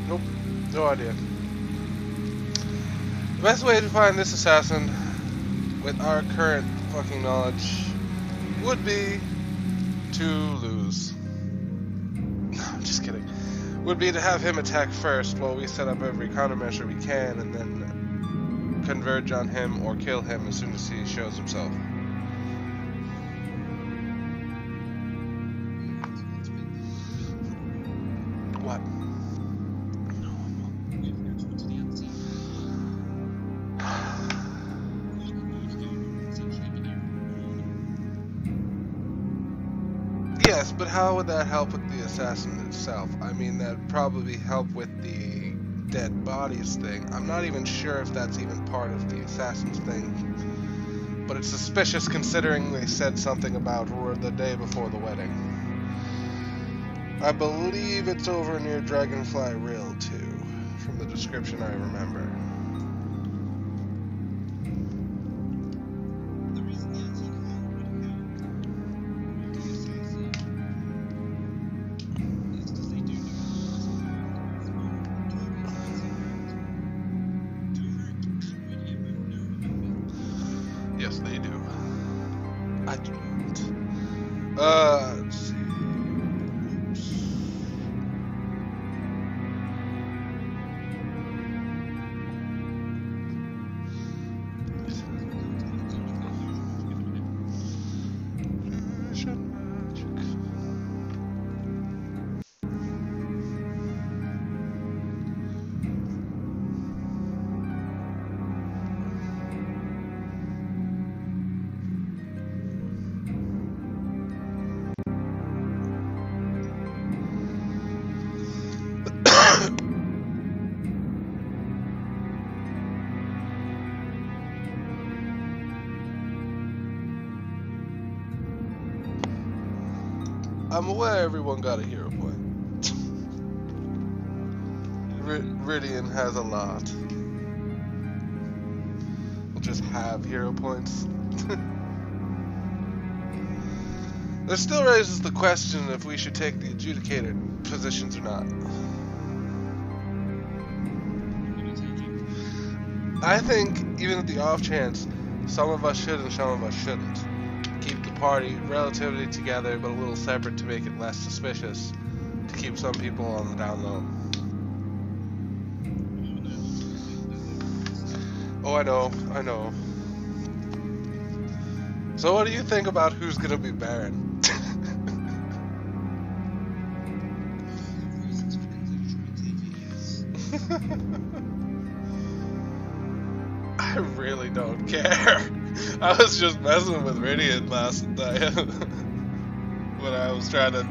Nope, no idea. The best way to find this assassin, with our current fucking knowledge, would be to lose. No, I'm just kidding. Would be to have him attack first while we set up every countermeasure we can, and then converge on him or kill him as soon as he shows himself. What? Yes, but how would that help with the assassin itself? I mean, that'd probably help with the dead bodies thing. I'm not even sure if that's even part of the assassin's thing. But it's suspicious considering they said something about the day before the wedding. I believe it's over near Dragonfly Rill, too, from the description I remember. Yes, they do. I do not. Let's see. I'm aware everyone got a hero point. Ridian has a lot. people just have hero points. This still raises the question if we should take the adjudicator positions or not. I think, even at the off chance, some of us should and some of us shouldn't. Keep the party relatively together but a little separate to make it less suspicious, to keep some people on the down low. Oh, I know. So what do you think about who's gonna be Baron? I really don't care. I was just messing with Radiant last night when I was trying to.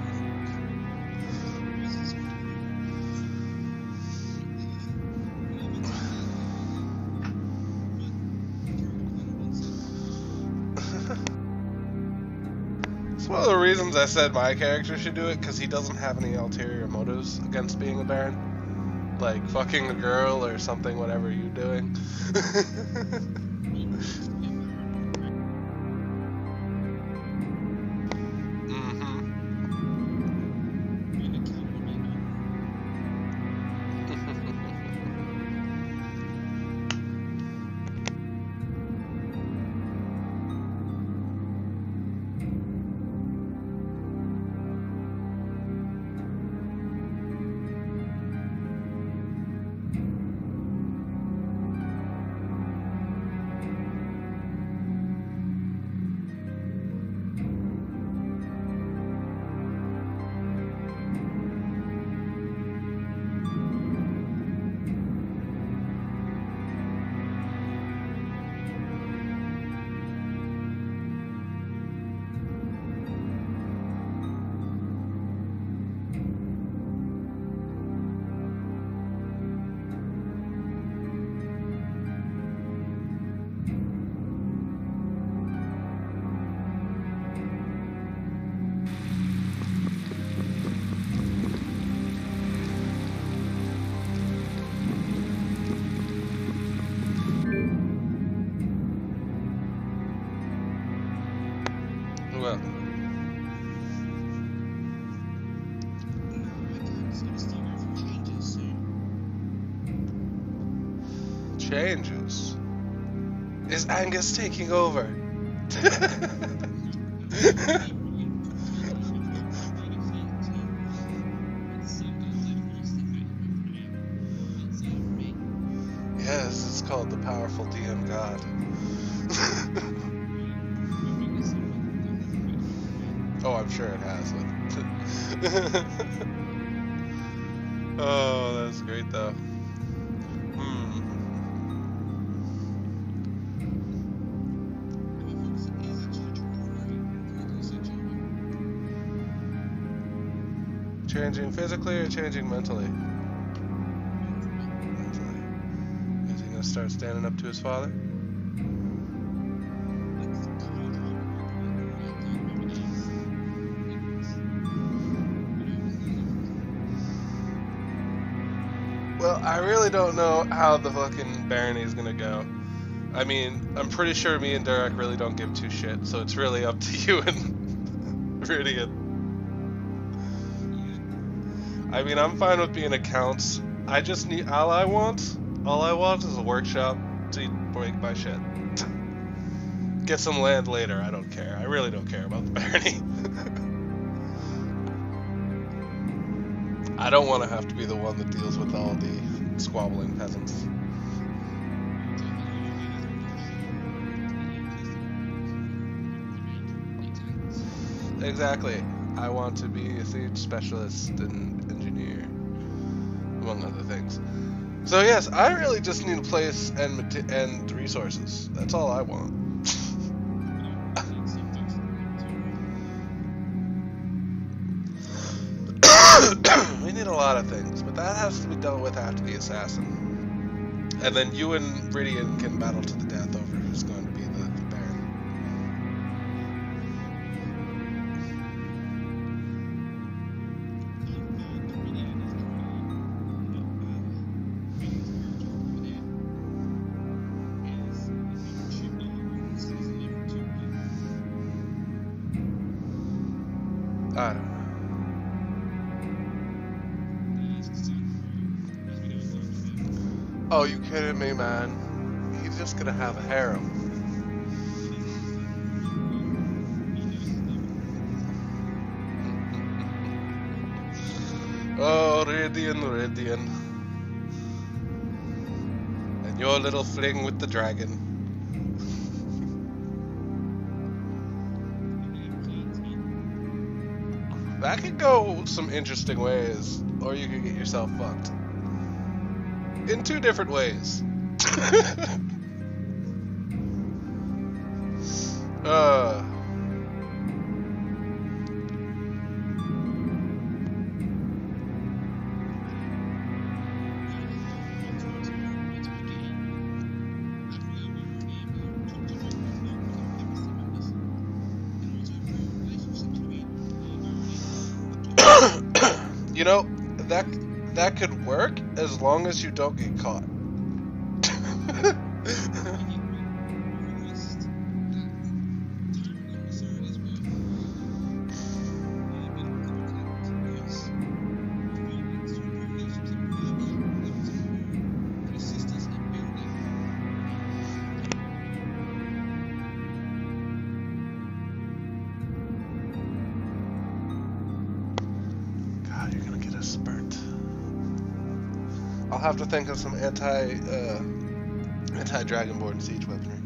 It's one of the reasons I said my character should do it, because he doesn't have any ulterior motives against being a Baron. Like fucking a girl or something, whatever you're doing. Well, changes. Is Angus taking over? Yes, it's called the powerful DM God. Oh, I'm sure it has. Oh, that's great though. Changing physically or changing mentally? Mentally. Is he gonna start standing up to his father? Well, I really don't know how the fucking barony is gonna go. I mean, I'm pretty sure me and Derek really don't give two shit, so it's really up to you and Radiant. I mean, I'm fine with being accounts. I just need all I want is a workshop to break my shit. Get some land later, I don't care. I really don't care about the barony. I don't want to have to be the one that deals with all the squabbling peasants. Exactly. I want to be a siege specialist and engineer, among other things. So yes, I really just need a place and resources. That's all I want. We need a lot of things, but that has to be dealt with after the assassin. And then you and Radiant can battle to the death over who's going to be the Baron. I don't know. Oh, you kidding me, man? He's just gonna have a harem. Oh, Radian, Radian. And your little fling with the dragon. That could go some interesting ways, or you could get yourself fucked. In two different ways. You know, that could work as long as you don't get caught. I'll have to think of some anti-Dragonborn siege weaponry.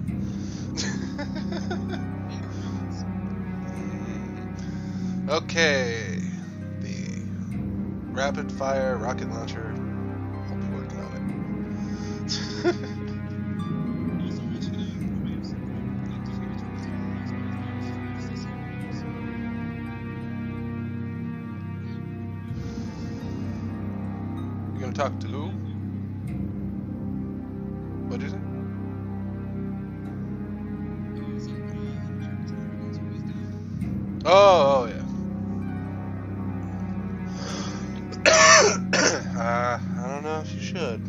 Okay, the rapid fire rocket launcher. I'll be working on it. You gonna talk to who? What is it? Oh yeah. I don't know if you should.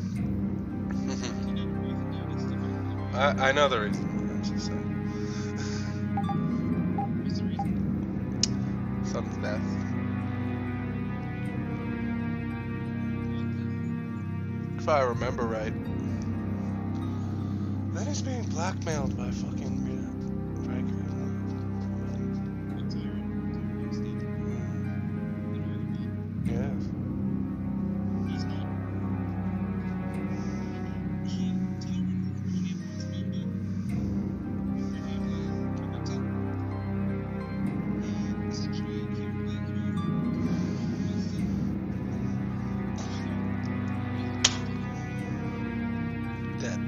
I know the reason. I'm just saying. Some death. If I remember right. Then he's being blackmailed by fucking Riker. Yes. Dead.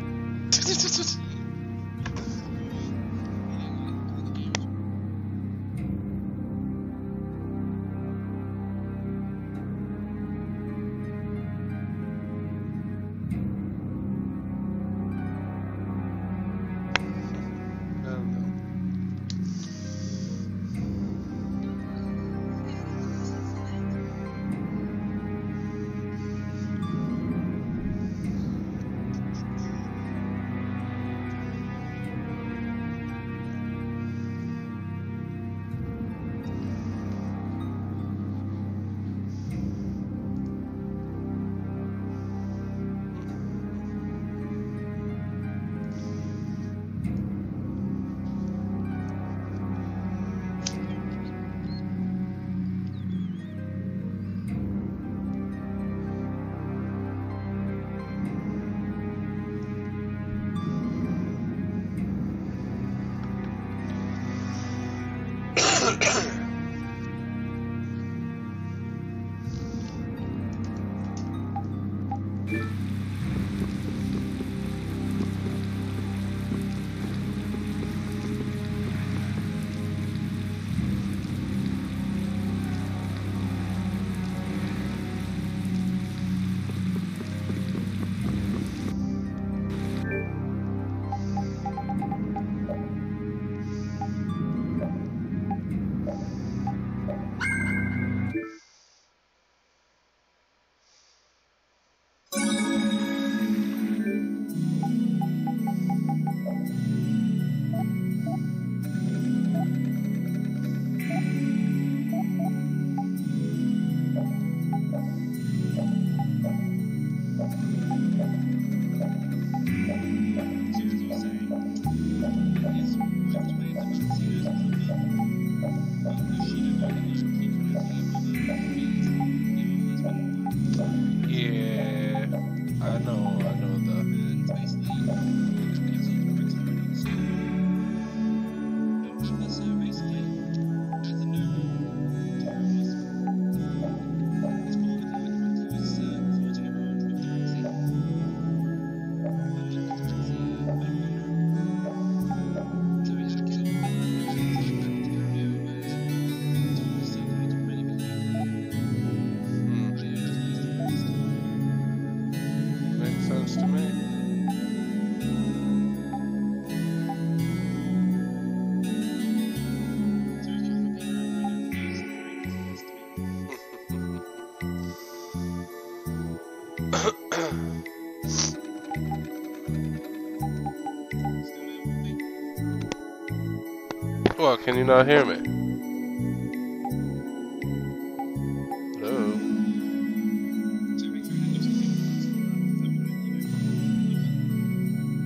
Yeah, I know the. Makes sense to me. What, can you not hear me? Hello?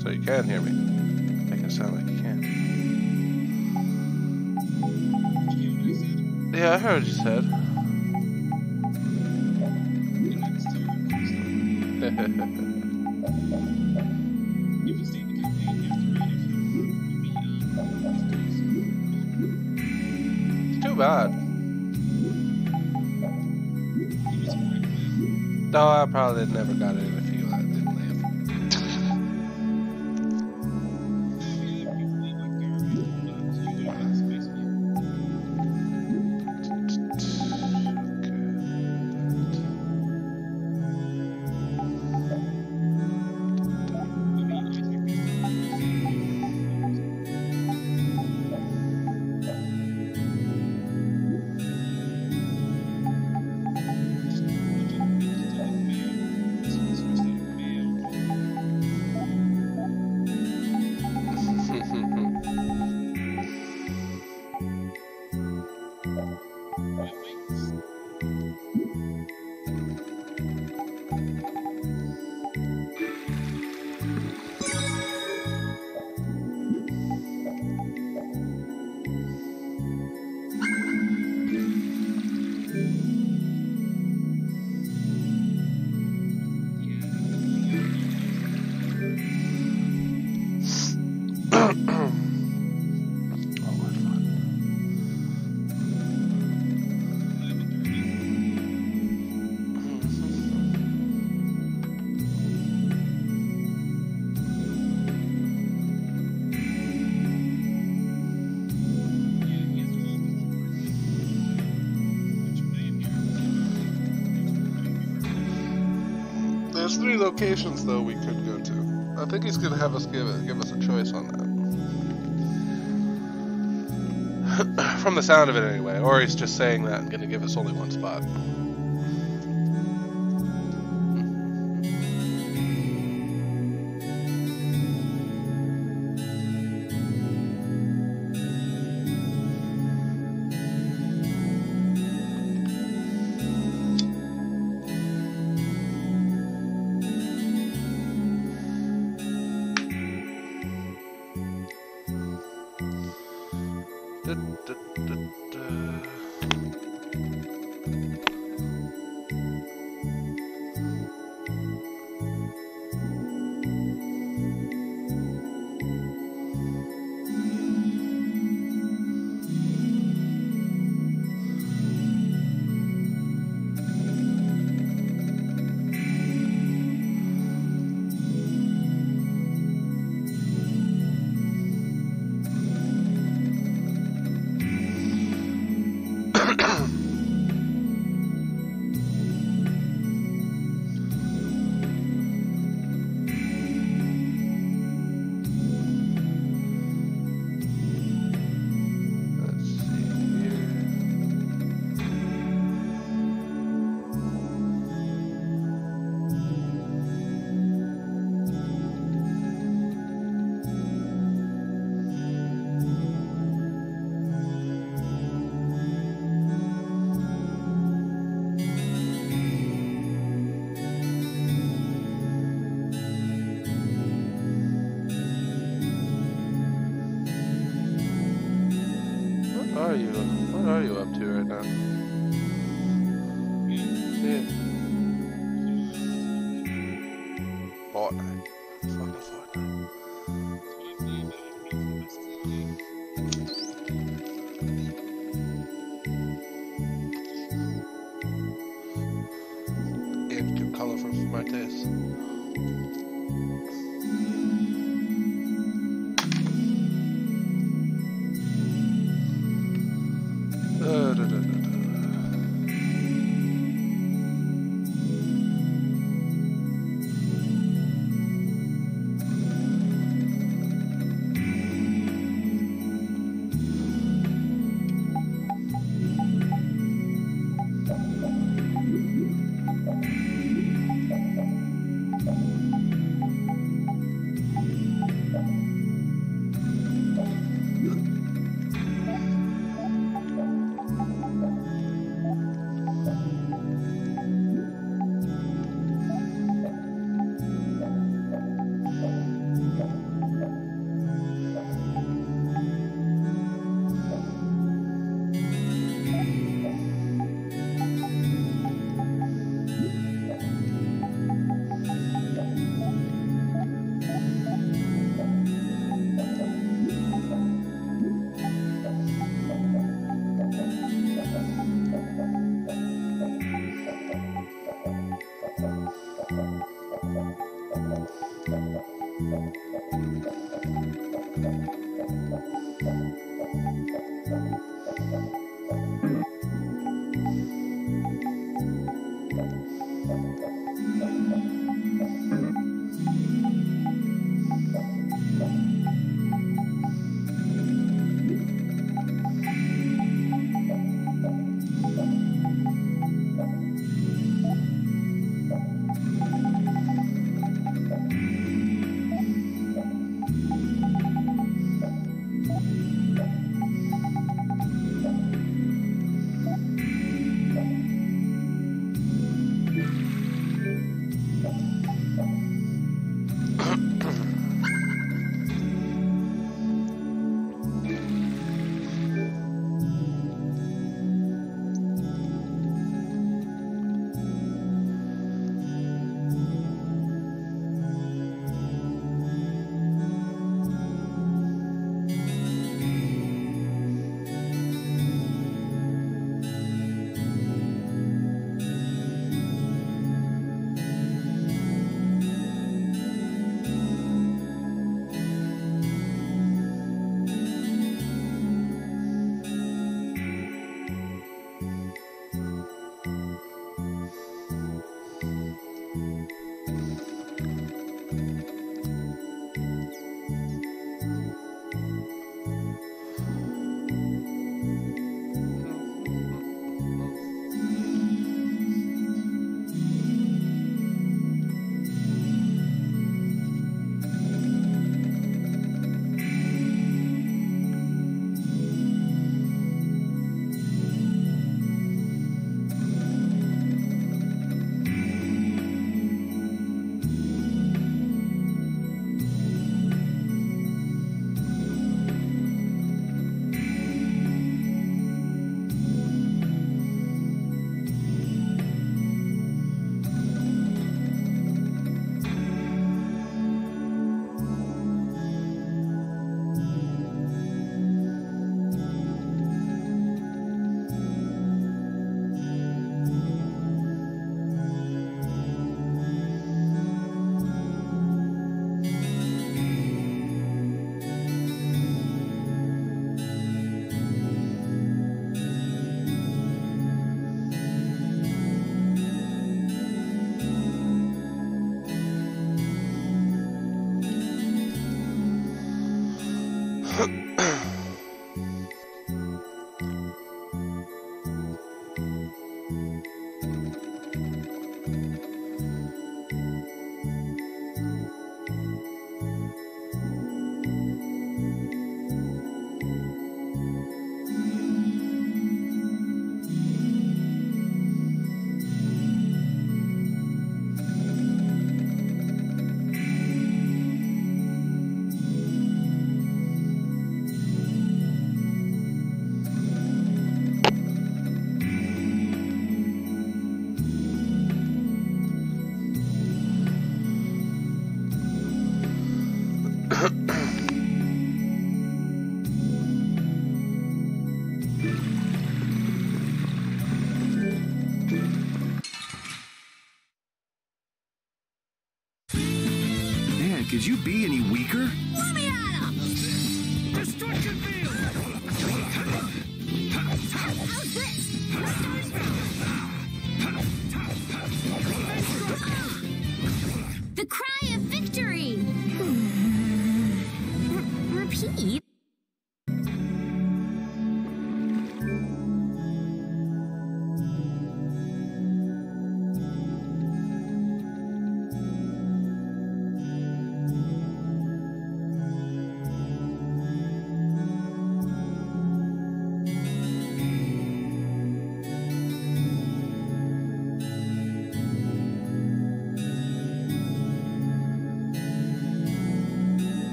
So you can hear me? Make it sound like you can. Yeah, I heard what you said. Too bad. No, I probably never got it if you didn't leave. There's 3 locations though we could go to. I think he's gonna have us give us a choice on that. From the sound of it anyway, or he's just saying that and gonna give us only one spot. are you? What are you up to right now? Yeah. Fortnite. Fucking Fortnite. It's too colorful for my taste. Man, could you be any weaker? Let me at him! Destruction field! How's this? The cry of victory! Repeat?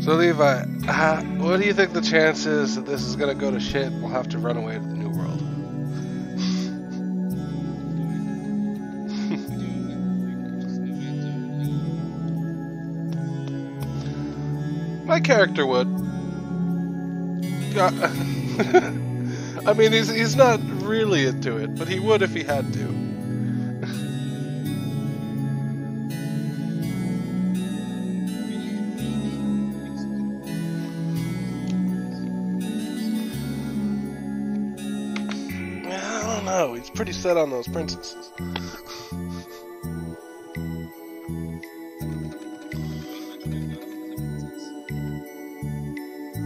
So Levi, what do you think the chance is that this is gonna go to shit and we'll have to run away to the New World? My character would. I mean, he's not really into it, but he would if he had to. No, he's pretty set on those princesses.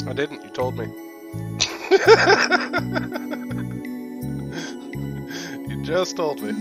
I didn't, you told me. You just told me.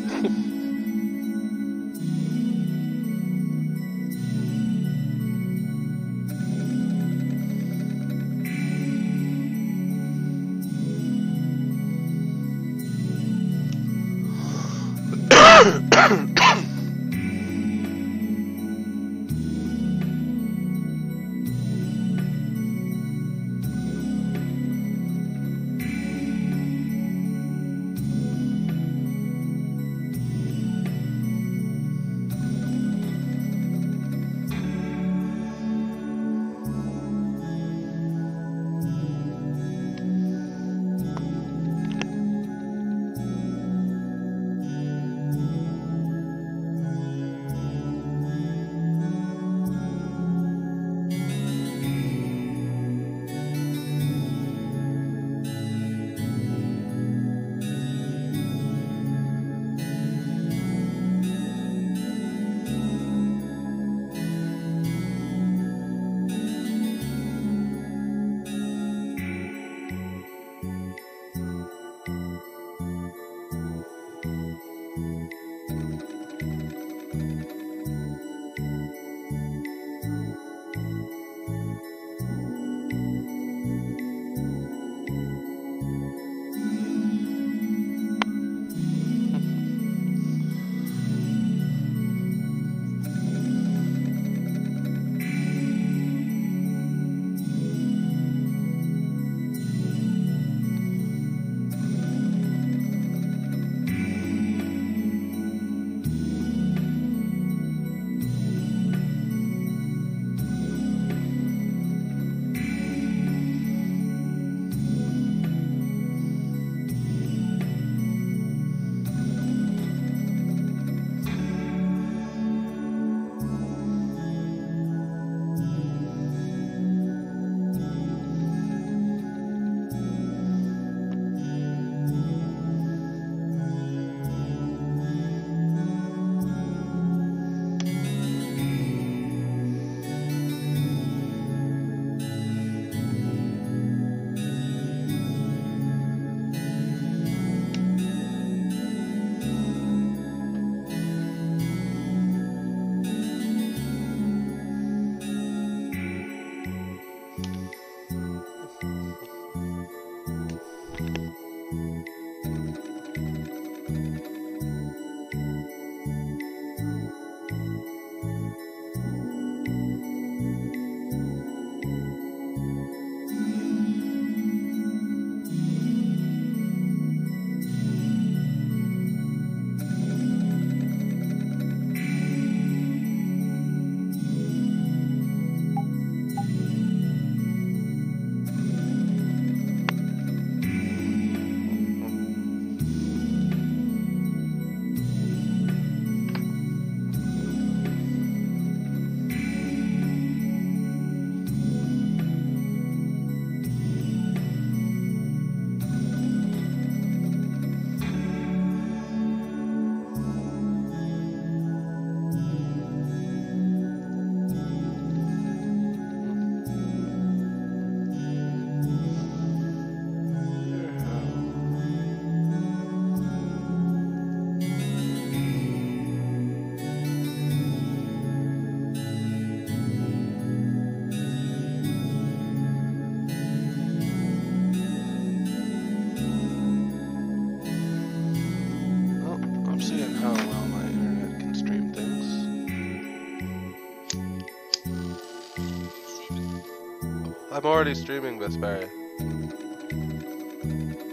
I'm already streaming this, Barry.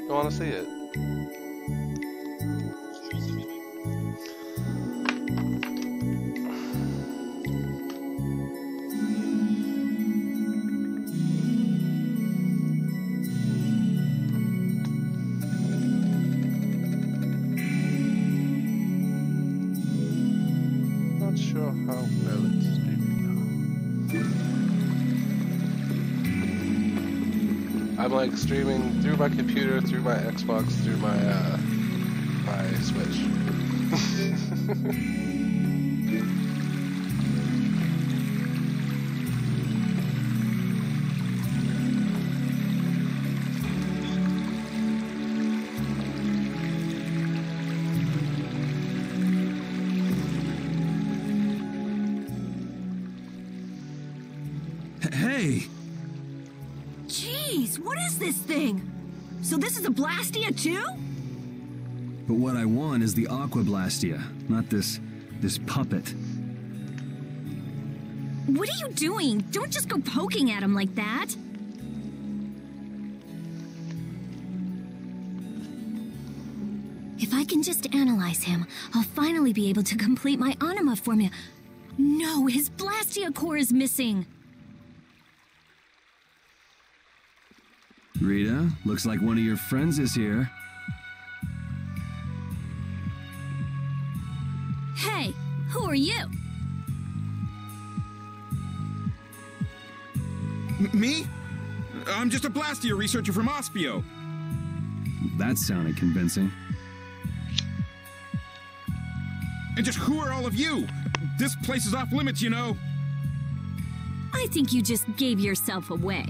I want to see it. Not sure how well it's streaming now. I'm like streaming through my computer, through my Xbox, through my my Switch. Hey! Jeez, what is this thing? So this is a Blastia too? But what I want is the Aqua Blastia, not this puppet. What are you doing? Don't just go poking at him like that. If I can just analyze him, I'll finally be able to complete my anima formula. No, his Blastia core is missing. Rita, looks like one of your friends is here. Hey, who are you? Me? I'm just a Blastia researcher from Ospio. That sounded convincing. And just who are all of you? This place is off limits, you know. I think you just gave yourself away.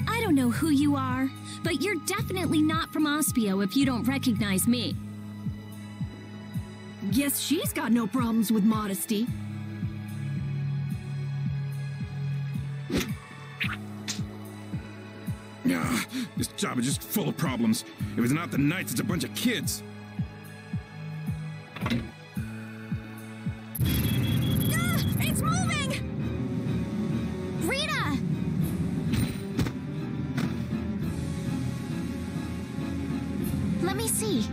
I don't know who you are, but you're definitely not from Ospio if you don't recognize me. Guess she's got no problems with modesty. This job is just full of problems. If it's not the Knights, it's a bunch of kids. It's moving! Rita! Let me see.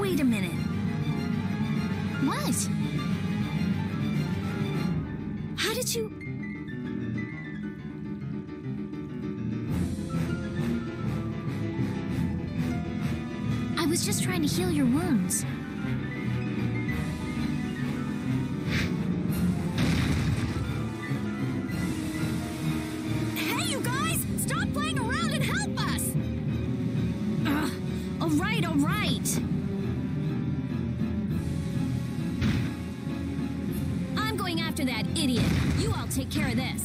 Wait a minute. What? How did you... I was just trying to heal your wounds. Hey, you guys! Stop playing around and help us! All right, all right. I'm going after that idiot. You all take care of this.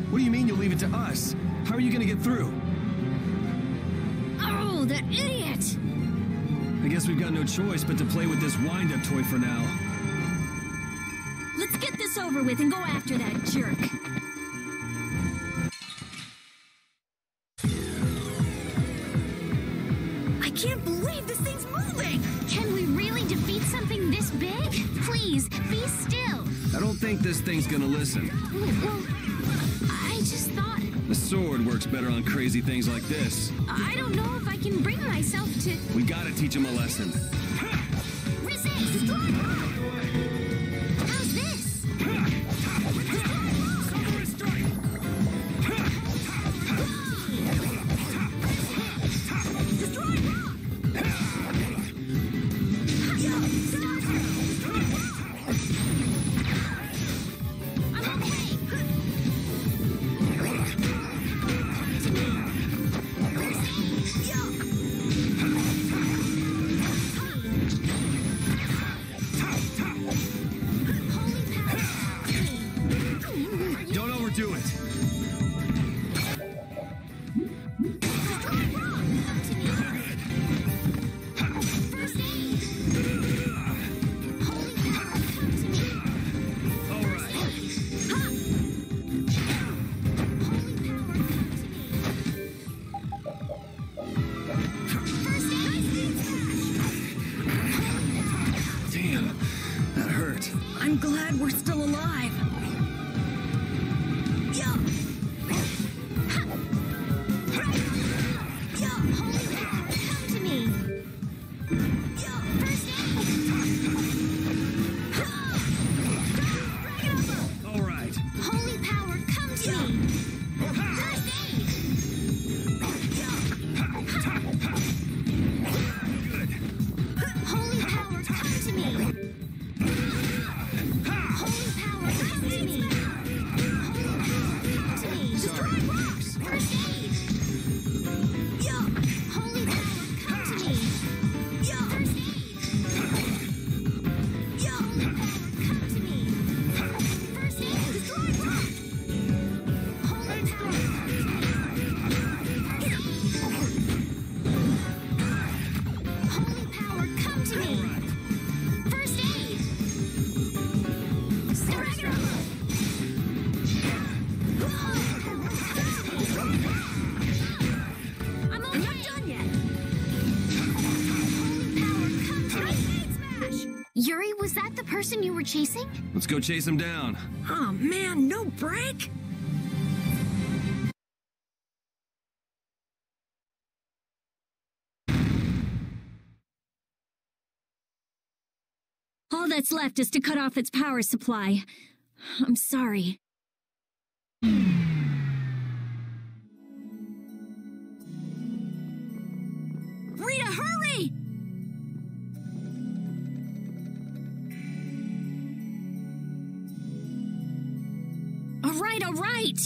What do you mean you'll leave it to us? How are you gonna get through? Oh, that idiot! I guess we've got no choice but to play with this wind-up toy for now. Let's get this over with and go after that jerk. I can't believe this thing's moving! Can we really defeat something this big? Please, be still. I don't think this thing's gonna listen. Well, I just thought... The sword works better on crazy things like this. I don't know if I can bring myself to... We gotta teach him a lesson. Resist! How's this? I'm glad we're still alive. Yeah. Come to me. First aid. All right. Holy power, come to me. First aid. Holy power, come to me. Holy power, come to me. Come to me. Destroy rocks. First aid. Holy power, come to me. First aid. Holy power, come to me. First aid. Destroy rock. Holy power. Holy power, come to me. First aid. I'm not done yet. Holy power, come to me. Smash. Yuri, was that the person you were chasing? Let's go chase him down. Oh man, no break? All that's left is to cut off its power supply. I'm sorry. Rita, hurry! All right, all right.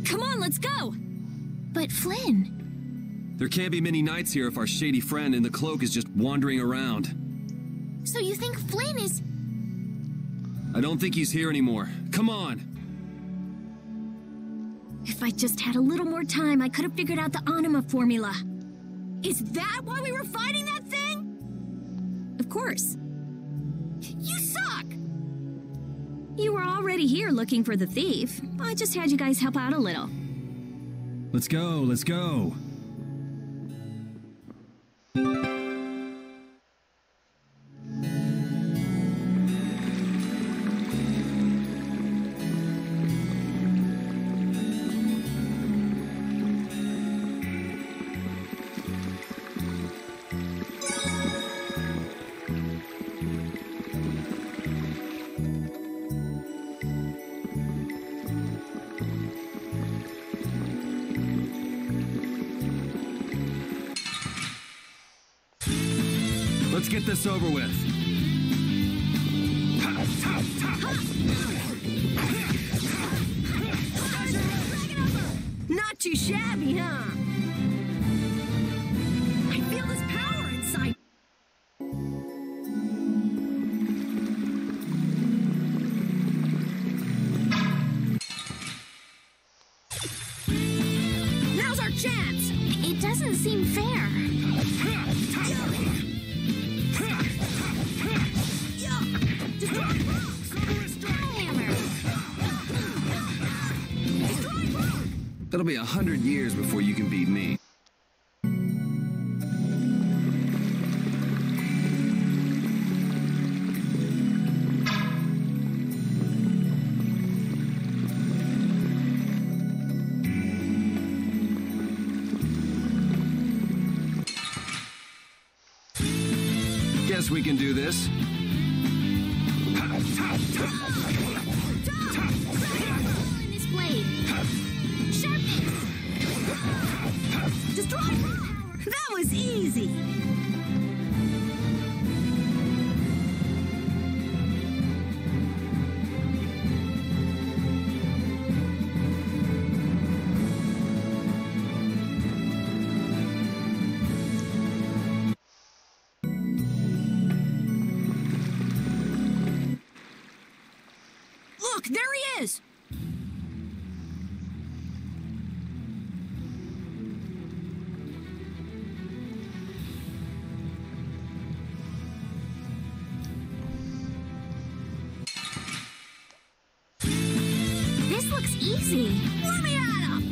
Come on, let's go. But Flynn, There can't be many nights here if our shady friend in the cloak is just wandering around. so you think Flynn is... I don't think he's here anymore. Come on. If I just had a little more time, I could have figured out the anima formula. Is that why we were fighting that thing? Of course. You suck! You were already here looking for the thief. I just had you guys help out a little. Let's go, let's go. Let's get this over with. Not too shabby, huh? I feel this power inside. Now's our chance! It doesn't seem fair. That'll be 100 years before you can beat me. Guess we can do this. In this blade. Sharpness. Destroy! That was easy! Look, there he is! This looks easy. Let me at him!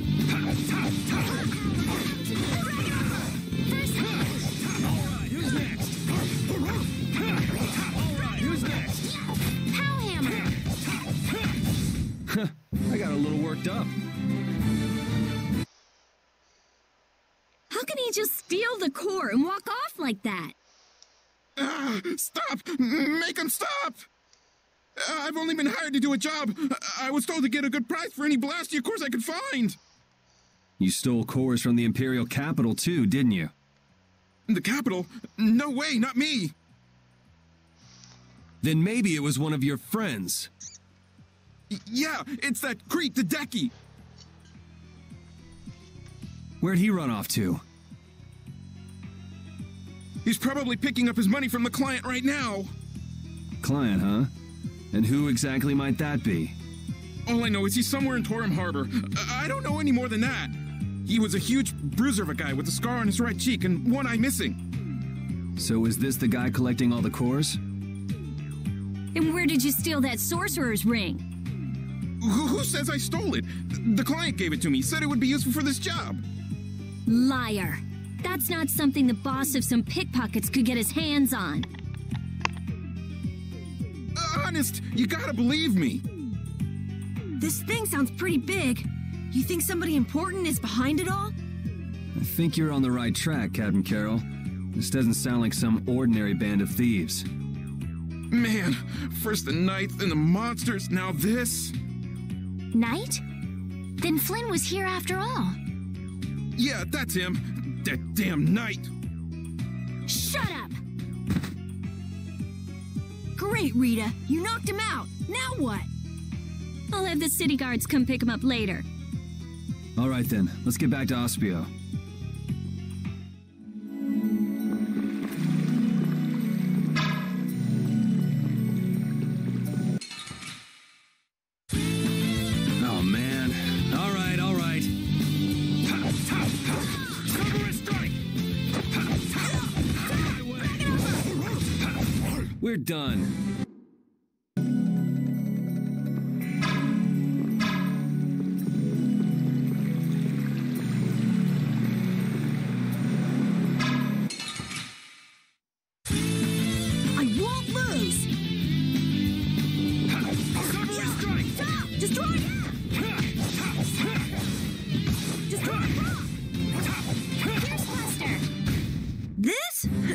he just steal the core and walk off like that? Stop! Make him stop! I've only been hired to do a job. I was told to get a good price for any Blastia cores I could find. You stole cores from the Imperial capital too, didn't you? The capital? No way, not me. Then maybe it was one of your friends. Yeah, it's that creep, the Decky. Where'd he run off to? He's probably picking up his money from the client right now. Client, huh? And who exactly might that be? All I know is he's somewhere in Torum Harbor. I don't know any more than that. He was a huge bruiser of a guy with a scar on his right cheek and one eye missing. So is this the guy collecting all the cores? And where did you steal that sorcerer's ring? Who says I stole it? The client gave it to me, said it would be useful for this job. Liar. That's not something the boss of some pickpockets could get his hands on. Honest, you gotta believe me. This thing sounds pretty big. You think somebody important is behind it all? I think you're on the right track, Captain Carroll. This doesn't sound like some ordinary band of thieves. Man, first the Knights, then the monsters, now this. Knight? Then Flynn was here after all. Yeah, that's him. That damn Knight. Shut up! Great, Rita. You knocked him out. Now what? I'll have the city guards come pick him up later. All right then, let's get back to Ospio. Oh man. All right, all right. We're done.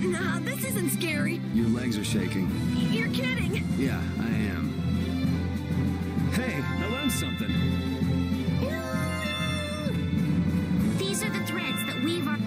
Nah, this isn't scary. Your legs are shaking. You're kidding. Yeah, I am. Hey, I learned something. These are the threads that weave our...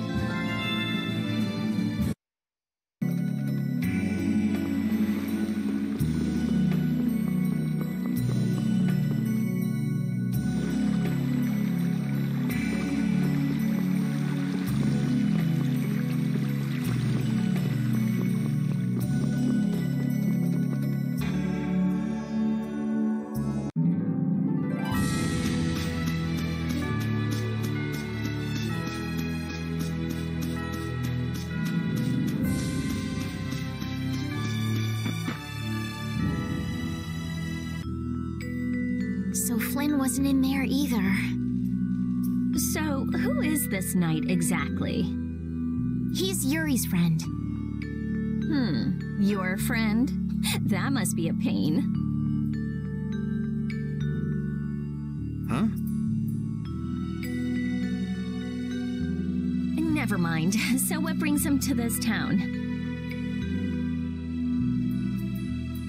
So Flynn wasn't in there either. So, who is this knight exactly? He's Yuri's friend. Your friend? That must be a pain. Huh? Never mind. So what brings him to this town?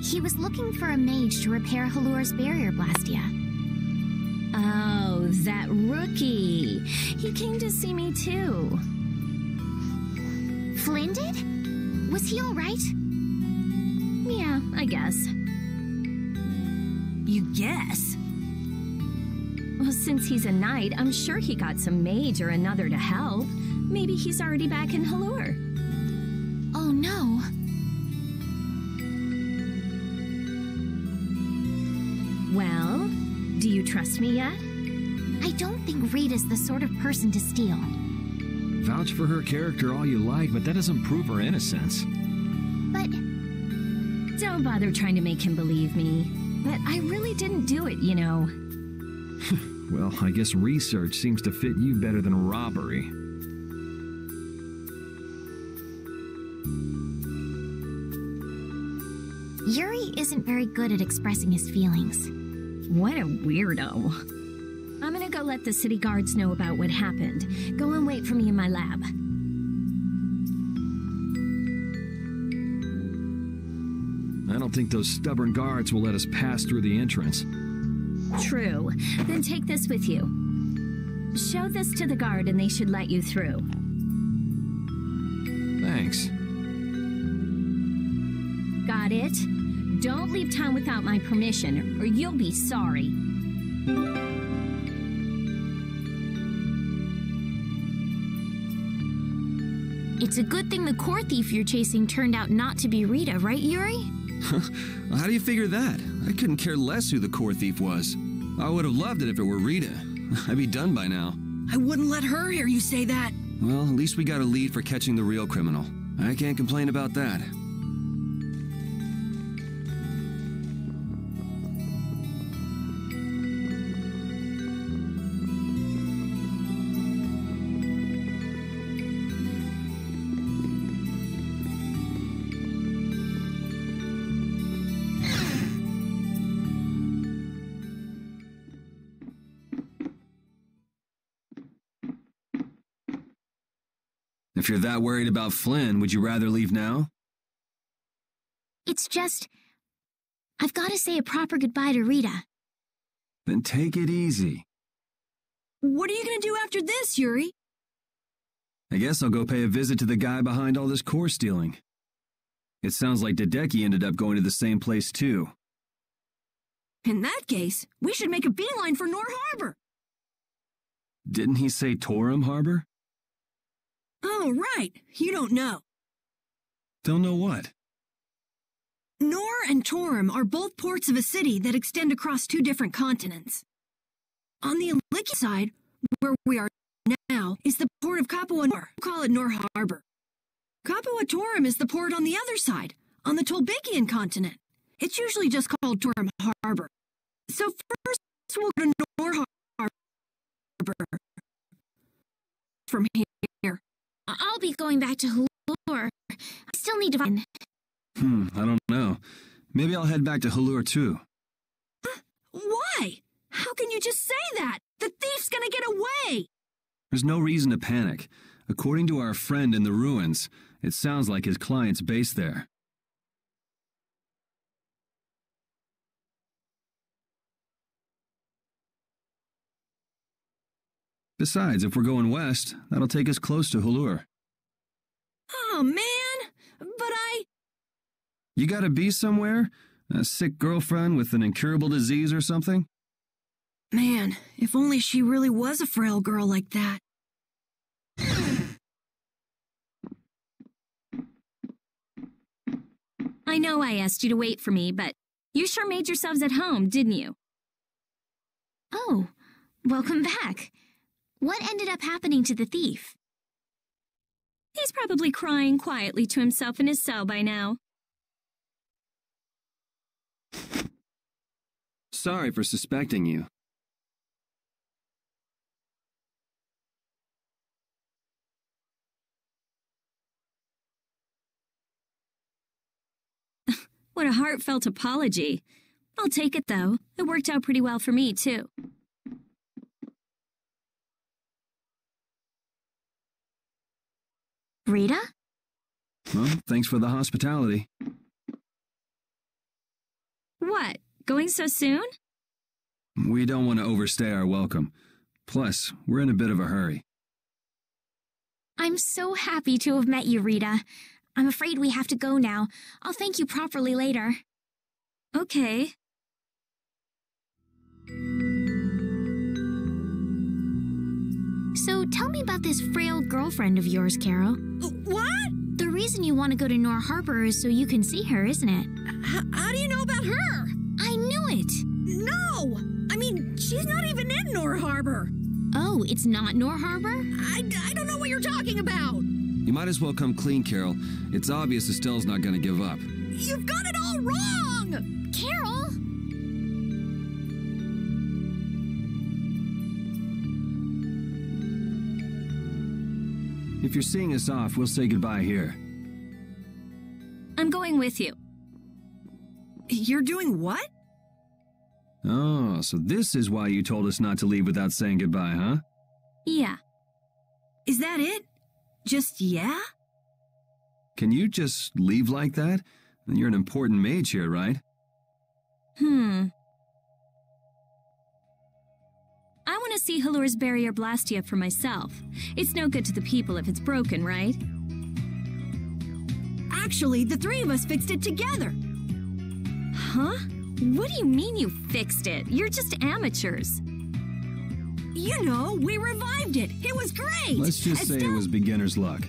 He was looking for a mage to repair Halur's barrier blastia. Oh, that rookie. He came to see me too. Flynn did? Was he all right? Yeah, I guess. You guess? Well, since he's a knight, I'm sure he got some mage or another to help. Maybe he's already back in Halur. Oh no. Well, do you trust me yet? I don't think Rita's the sort of person to steal. Vouch for her character all you like, but that doesn't prove her innocence. But don't bother trying to make him believe me. But I really didn't do it, you know. Well, I guess research seems to fit you better than robbery. Yuri isn't very good at expressing his feelings. What a weirdo. I'm gonna go let the city guards know about what happened. Go and wait for me in my lab. don't think those stubborn guards will let us pass through the entrance. True. Then take this with you. Show this to the guard and they should let you through. Thanks. Got it? Don't leave town without my permission, or you'll be sorry. It's a good thing the core thief you're chasing turned out not to be Rita, right, Yuri? How do you figure that? I couldn't care less who the core thief was. I would have loved it if it were Rita. I'd be done by now. I wouldn't let her hear you say that. Well, at least we got a lead for catching the real criminal. I can't complain about that. If you're that worried about Flynn, would you rather leave now? It's just... I've got to say a proper goodbye to Rita. Then take it easy. What are you gonna do after this, Yuri? I guess I'll go pay a visit to the guy behind all this core stealing. It sounds like Hideki ended up going to the same place too. In that case, we should make a beeline for Nor Harbor. Didn't he say Torum Harbor? Oh, right. You don't know. Don't know what? Nor and Torum are both ports of a city that extend across two different continents. On the Iliki side, where we are now, is the port of Kapua Nor. We'll call it Nor Harbor. Kapua Torum is the port on the other side, on the Tolbekian continent. It's usually just called Torum Harbor. So first we'll go to Nor Harbor. From here. I'll be going back to Halur. I still need to find... I don't know. Maybe I'll head back to Halur too. Why? How can you just say that? The thief's gonna get away! There's no reason to panic. According to our friend in the ruins, it sounds like his client's based there. Besides, if we're going west, that'll take us close to Halur. Oh, man! But You gotta be somewhere? A sick girlfriend with an incurable disease or something? Man, if only she really was a frail girl like that. I know I asked you to wait for me, but you sure made yourselves at home, didn't you? Oh, welcome back. What ended up happening to the thief? He's probably crying quietly to himself in his cell by now. Sorry for suspecting you. What a heartfelt apology. I'll take it, though. It worked out pretty well for me, too. Rita? Well, thanks for the hospitality. What? Going so soon? We don't want to overstay our welcome. Plus, we're in a bit of a hurry. I'm so happy to have met you, Rita. I'm afraid we have to go now. I'll thank you properly later. Okay. So tell me about this frail girlfriend of yours, Carol. What? The reason you want to go to Nor Harbor is so you can see her, isn't it? How do you know about her? I knew it! No! I mean, she's not even in Nor Harbor. Oh, it's not Nor Harbor? I don't know what you're talking about. You might as well come clean, Carol. It's obvious Estelle's not going to give up. You've got it all wrong! Carol! If you're seeing us off, we'll say goodbye here. I'm going with you. You're doing what? Oh, so this is why you told us not to leave without saying goodbye, huh? Yeah. Is that it? Just yeah? Can you just leave like that? And you're an important mage here, right? I want to see Halur's barrier Blastia for myself. It's no good to the people if it's broken, right? Actually, the three of us fixed it together. Huh? What do you mean you fixed it? You're just amateurs. You know, we revived it. It was great. Let's just say it was beginner's luck.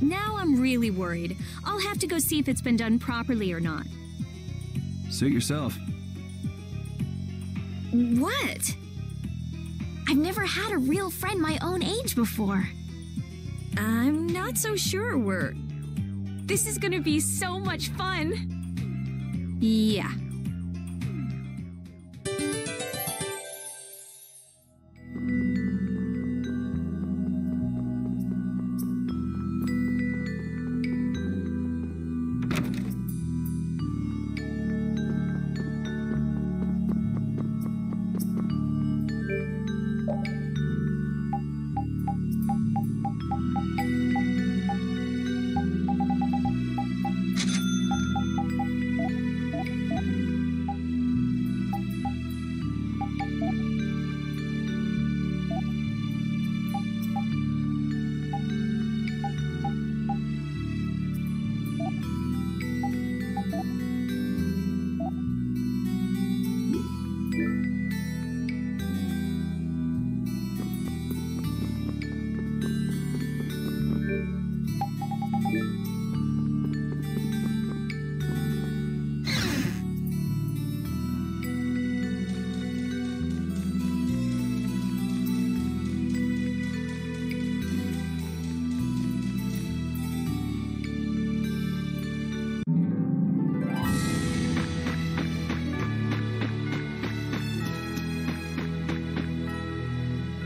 Now I'm really worried. I'll have to go see if it's been done properly or not. Suit yourself. What? I've never had a real friend my own age before. I'm not so sure This is gonna be so much fun. Yeah.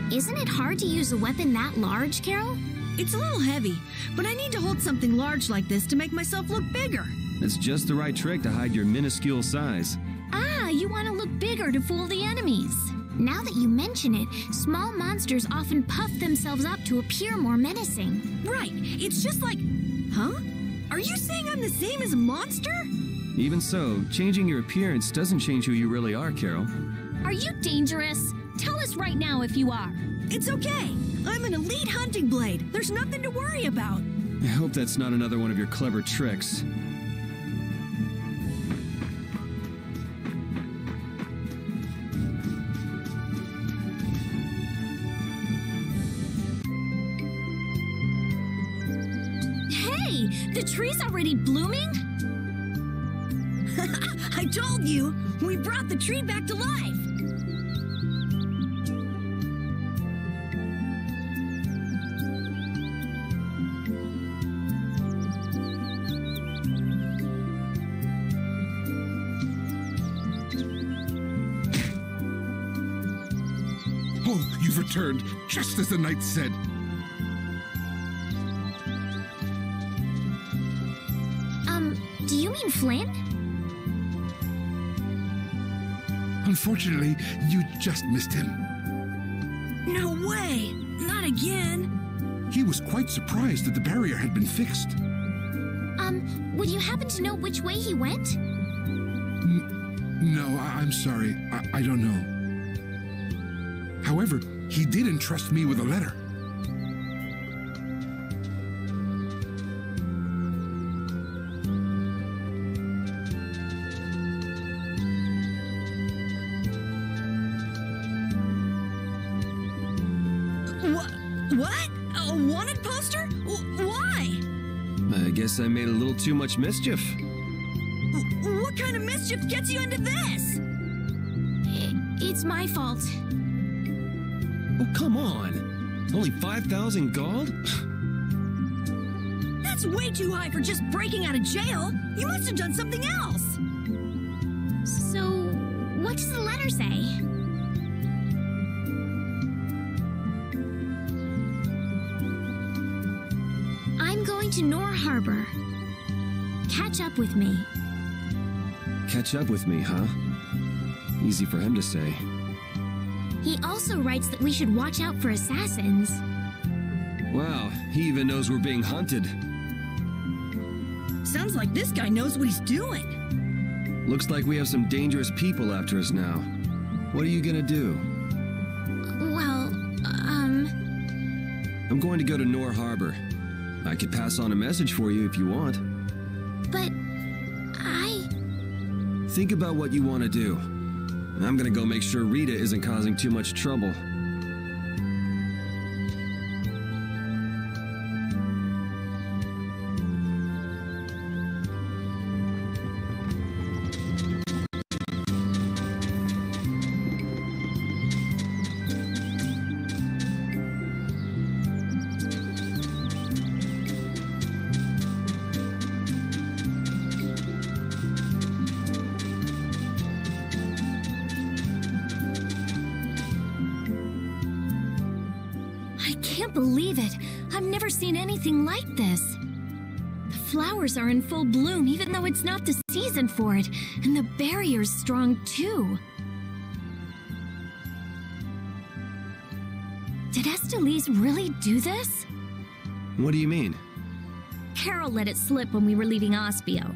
Isn't it hard to use a weapon that large, Carol? It's a little heavy, but I need to hold something large like this to make myself look bigger. It's just the right trick to hide your minuscule size. Ah, you want to look bigger to fool the enemies. Now that you mention it, small monsters often puff themselves up to appear more menacing. Right, it's just like... Huh? Are you saying I'm the same as a monster? Even so, changing your appearance doesn't change who you really are, Carol. Are you dangerous? Tell us right now if you are. It's okay. I'm an elite hunting blade. There's nothing to worry about. I hope that's not another one of your clever tricks. Hey, the tree's already blooming? I told you, we brought the tree back to life. Oh, you've returned, just as the knight said. Do you mean Flynn? Unfortunately, you just missed him. No way! Not again! He was quite surprised that the barrier had been fixed. Would you happen to know which way he went? No, I'm sorry. I don't know. However, he did entrust me with a letter. What? A wanted poster? Why? I guess I made a little too much mischief. What kind of mischief gets you into this? It's my fault. Oh, come on. Only 5,000 gold? That's way too high for just breaking out of jail. You must have done something else. So, what does the letter say? I'm going to Nor Harbor. Catch up with me. Catch up with me, huh? Easy for him to say. He also writes that we should watch out for assassins. Wow, he even knows we're being hunted. Sounds like this guy knows what he's doing. Looks like we have some dangerous people after us now. What are you gonna do? Well, I'm going to go to Nor Harbor. I could pass on a message for you if you want. but Think about what you want to do. I'm gonna go make sure Rita isn't causing too much trouble. I can't believe it. I've never seen anything like this. The flowers are in full bloom even though it's not the season for it, and the barrier's strong too. Did Estelise really do this? What do you mean? Carol let it slip when we were leaving Ospio.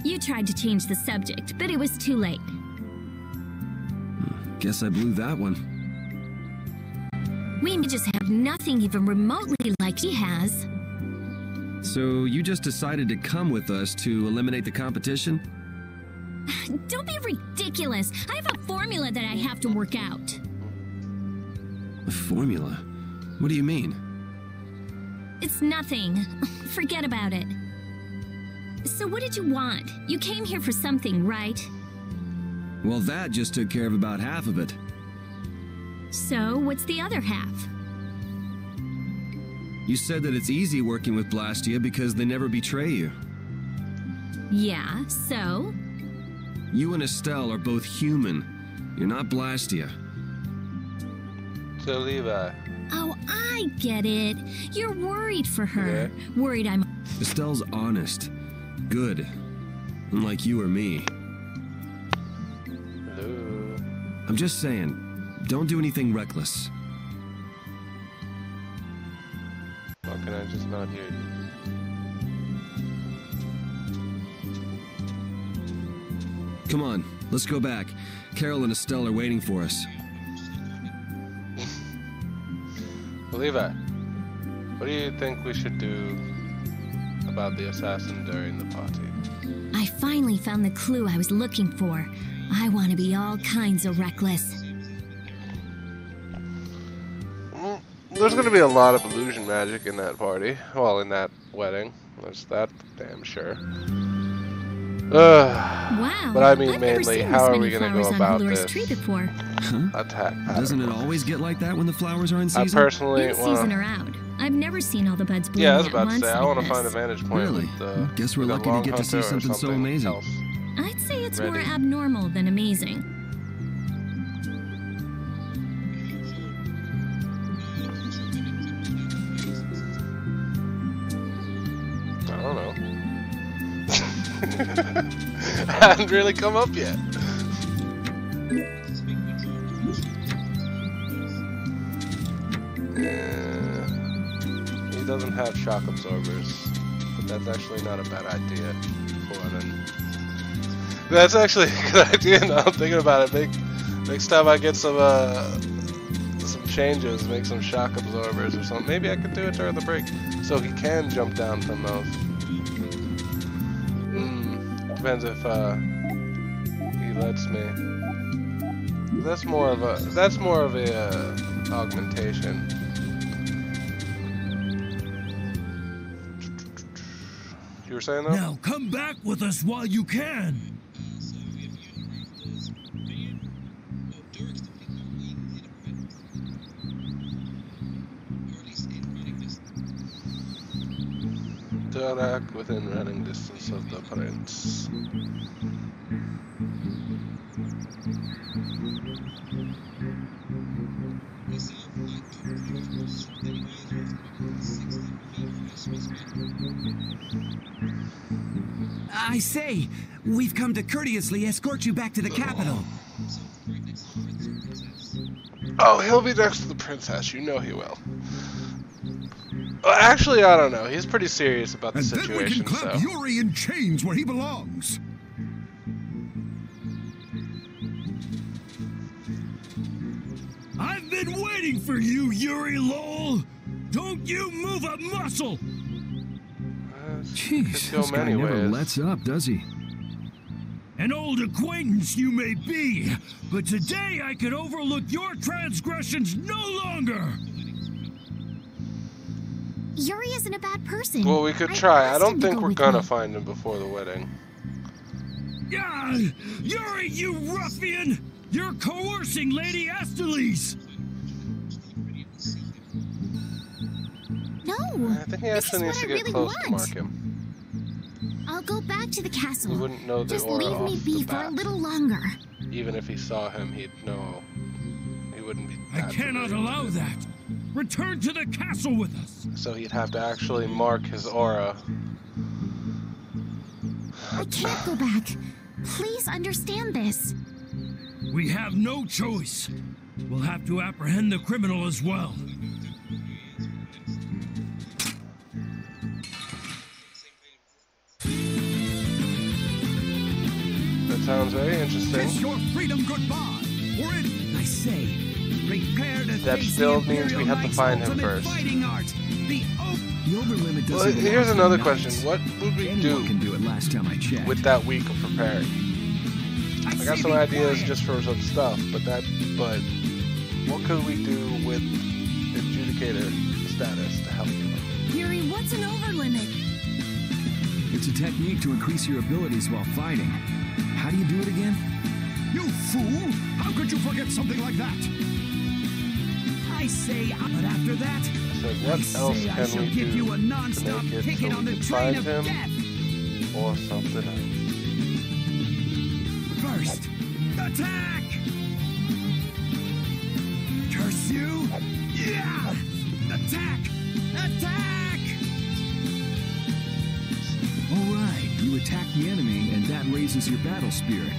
You tried to change the subject, but it was too late. Guess I blew that one. We just have nothing even remotely like he has. So you just decided to come with us to eliminate the competition? Don't be ridiculous. I have a formula that I have to work out. A formula? What do you mean? It's nothing. Forget about it. So what did you want? You came here for something, right? Well, that just took care of about half of it. So what's the other half? You said that it's easy working with Blastia because they never betray you. Yeah, so? You and Estelle are both human. You're not Blastia. So Levi. Oh, I get it. You're worried for her. Worried I'm... Estelle's honest. Good. Unlike you or me. Hello. I'm just saying, don't do anything reckless. How can I just not hear you? Come on, let's go back. Carol and Estelle are waiting for us. Well, Levi, what do you think we should do about the assassin during the party? I finally found the clue I was looking for. I want to be all kinds of reckless. There's going to be a lot of illusion magic in that party. Well, in that wedding. That's that damn sure. Wow. But I mean, I've never mainly, seen how this are we many going to go flowers on about Halor's this tree before. attack pattern? Doesn't it always get like that when the flowers are in I season? personally In season or out. I've never seen all the buds blooming yeah, I was at about to once say, I like want to this. find a vantage point. Really? With, Guess we're with a lucky to long get to see hunter or something so amazing. else. I'd say it's more Ready. abnormal than amazing. I don't know. Hadn't really come up yet. Yeah. He doesn't have shock absorbers, but that's actually not a bad idea for an. That's actually a good idea. Now I'm thinking about it. Next time I get some changes, make some shock absorbers or something. Maybe I could do it during the break, so he can jump down from those. Depends if he lets me. That's more of a augmentation. You were saying though? Now come back with us while you can. To attack within running distance of the prince. I say, we've come to courteously escort you back to the capital. Oh, he'll be next to the princess. You know he will. Actually, I don't know. He's pretty serious about the And then we situation, can clap so... Yuri in chains where he belongs. I've been waiting for you, Yuri Lowell. Don't you move a muscle. Jeez, this guy never lets up, does he? An old acquaintance you may be, but today I can overlook your transgressions no longer. Yuri isn't a bad person. Well, we could try. I don't think we're gonna find him before the wedding. Ah, Yuri, you ruffian! You're coercing Lady Astalis! No! I think he actually needs to get close to mark him. I'll go back to the castle. He wouldn't know the Just aura leave me off be the for a bat. little longer. Even if he saw him, he'd know. He wouldn't be I that cannot familiar allow with it. that. Return to the castle with us. So he'd have to actually mark his aura. I can't go back. Please understand this. We have no choice. We'll have to apprehend the criminal as well. That sounds very interesting. Kiss your freedom goodbye, or it, I say, prepare to That face still the means we have to Imperial find Knight's him ultimate first. fighting art, the The overlimit doesn't Well, belong here's to another the question. knights. What would we Anyone can do do it last time I checked. with that week of preparing? I got some ideas just for some stuff, but what could we do with adjudicator status to help you? Yuri, what's an overlimit? It's a technique to increase your abilities while fighting. How do you do it again? You fool! How could you forget something like that? I say, but after that, So I what else say I can shall we give do you a to non-stop make it ticket so on we the can train find of him death? or something else? First, attack! Curse you! Yeah! Attack! Attack! All right, you attack the enemy, and that raises your battle spirit.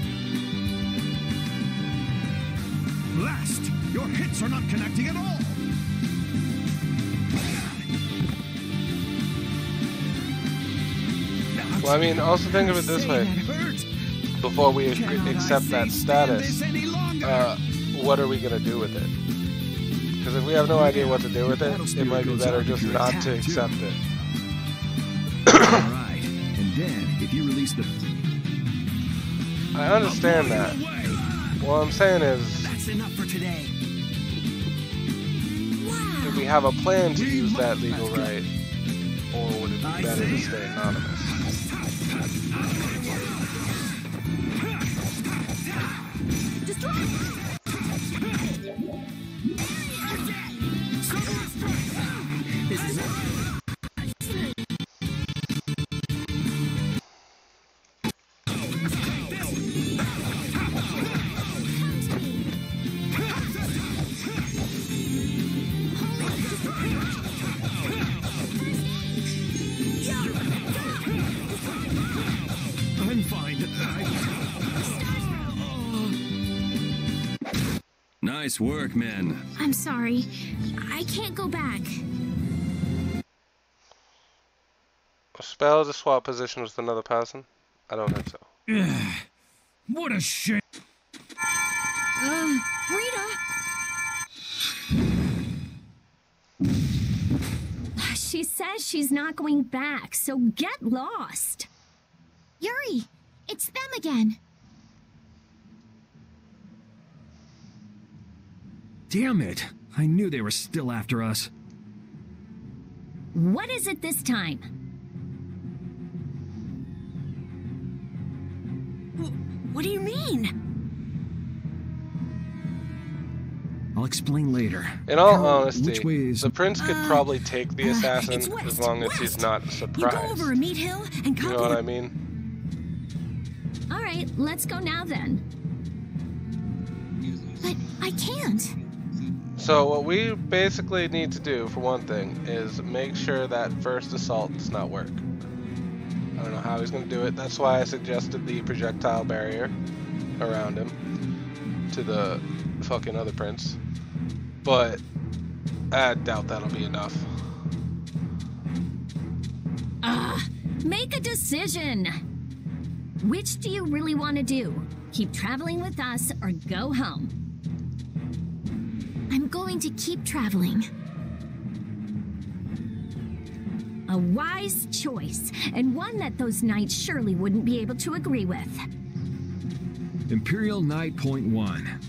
Blast! Your hits are not connecting at all! Well, I mean, also think of it this way. Before we accept that status, what are we going to do with it? Because if we have no idea what to do with it, it might be better just not to accept it. Alright, and then, if you release the... I understand that. What I'm saying is, That's enough for today. do we have a plan to use that legal right? Or would it be better to stay anonymous? I'm fine. Nice work, men. I'm sorry. I can't go back. A spell to swap positions with another person? I don't think so. What a shame. Rita! She says she's not going back, so get lost. Yuri, it's them again. Damn it. I knew they were still after us. What is it this time? What do you mean? I'll explain later. In all Carl, honesty, which way is... the prince could probably take the assassin it's west, as long as he's west. not You go surprised. over a meat hill and You come know to what the... I mean? All right, let's go now then. But I can't. So what we basically need to do, for one thing, is make sure that first assault does not work. I don't know how he's going to do it. That's why I suggested the projectile barrier around him to the fucking other prince. But I doubt that'll be enough. Make a decision. Which do you really want to do? Keep traveling with us or go home? I'm going to keep traveling. A wise choice, and one that those knights surely wouldn't be able to agree with. Imperial Knight Point 1.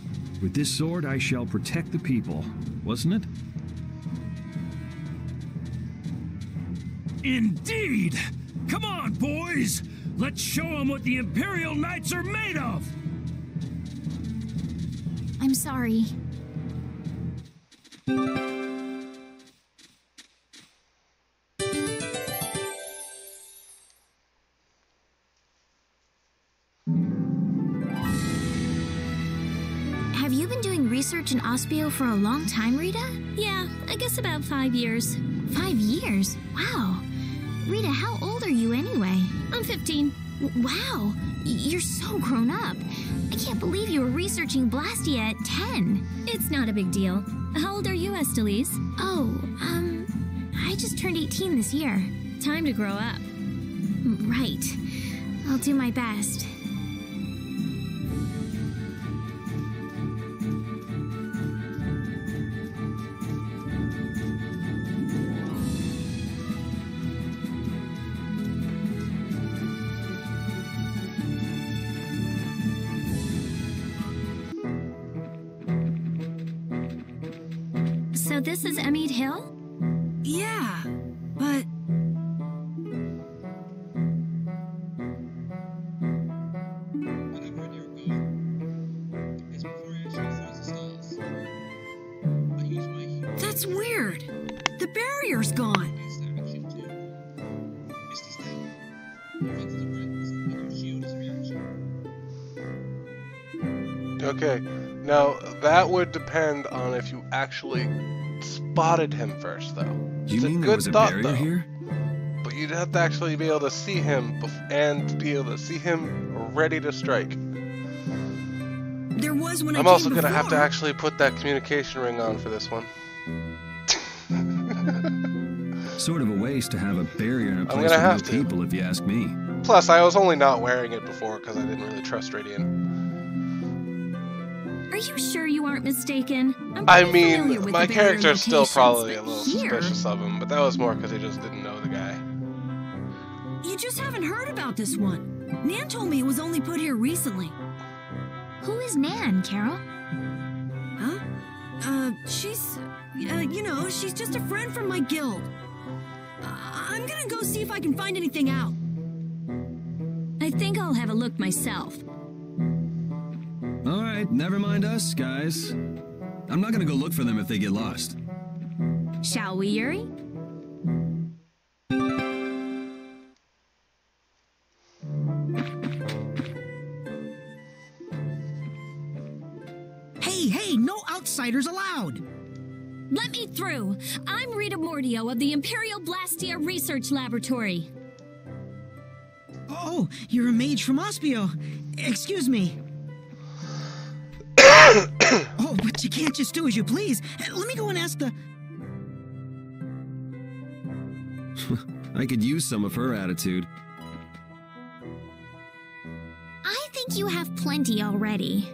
With this sword I shall protect the people, wasn't it? Indeed! Come on, boys! Let's show them what the Imperial Knights are made of! I'm sorry. Have you been doing research in Ospio for a long time, Rita? Yeah, I guess about 5 years. 5 years? Wow. Rita, how old are you anyway? I'm 15. Wow, you're so grown up. I can't believe you were researching Blastia at 10. It's not a big deal. How old are you, Estelise? Oh, I just turned 18 this year. Time to grow up. Right. I'll do my best. So this is Emmett Hill? Yeah, but... That's weird. The barrier's gone. Okay, now that would depend on if you actually spotted him first, though. Do you It's mean a there good was a thought, barrier though. here? But you'd have to actually be able to see him and be able to see him ready to strike. There was when I'm I also came gonna have to before. actually put that communication ring on for this one. Sort of a waste to have a barrier in a place gonna with no have to. people, if you ask me. Plus, I was only not wearing it before because I didn't really trust Radiant. Are you sure you aren't mistaken? I'm I pretty familiar mean, with my the barrier character's still locations, probably but a little here... suspicious of him, but that was more because he just didn't know the guy. You just haven't heard about this one. Nan told me it was only put here recently. Who is Nan, Carol? Huh? She's... you know, she's just a friend from my guild. I'm gonna go see if I can find anything out. I think I'll have a look myself. All right, never mind us, guys. I'm not gonna go look for them if they get lost. Shall we, Yuri? Hey, no outsiders allowed! Let me through. I'm Rita Mordio of the Imperial Blastia Research Laboratory. Oh, you're a mage from Ospio. Excuse me. Oh, but you can't just do as you please. Let me go and ask the... I could use some of her attitude. I think you have plenty already.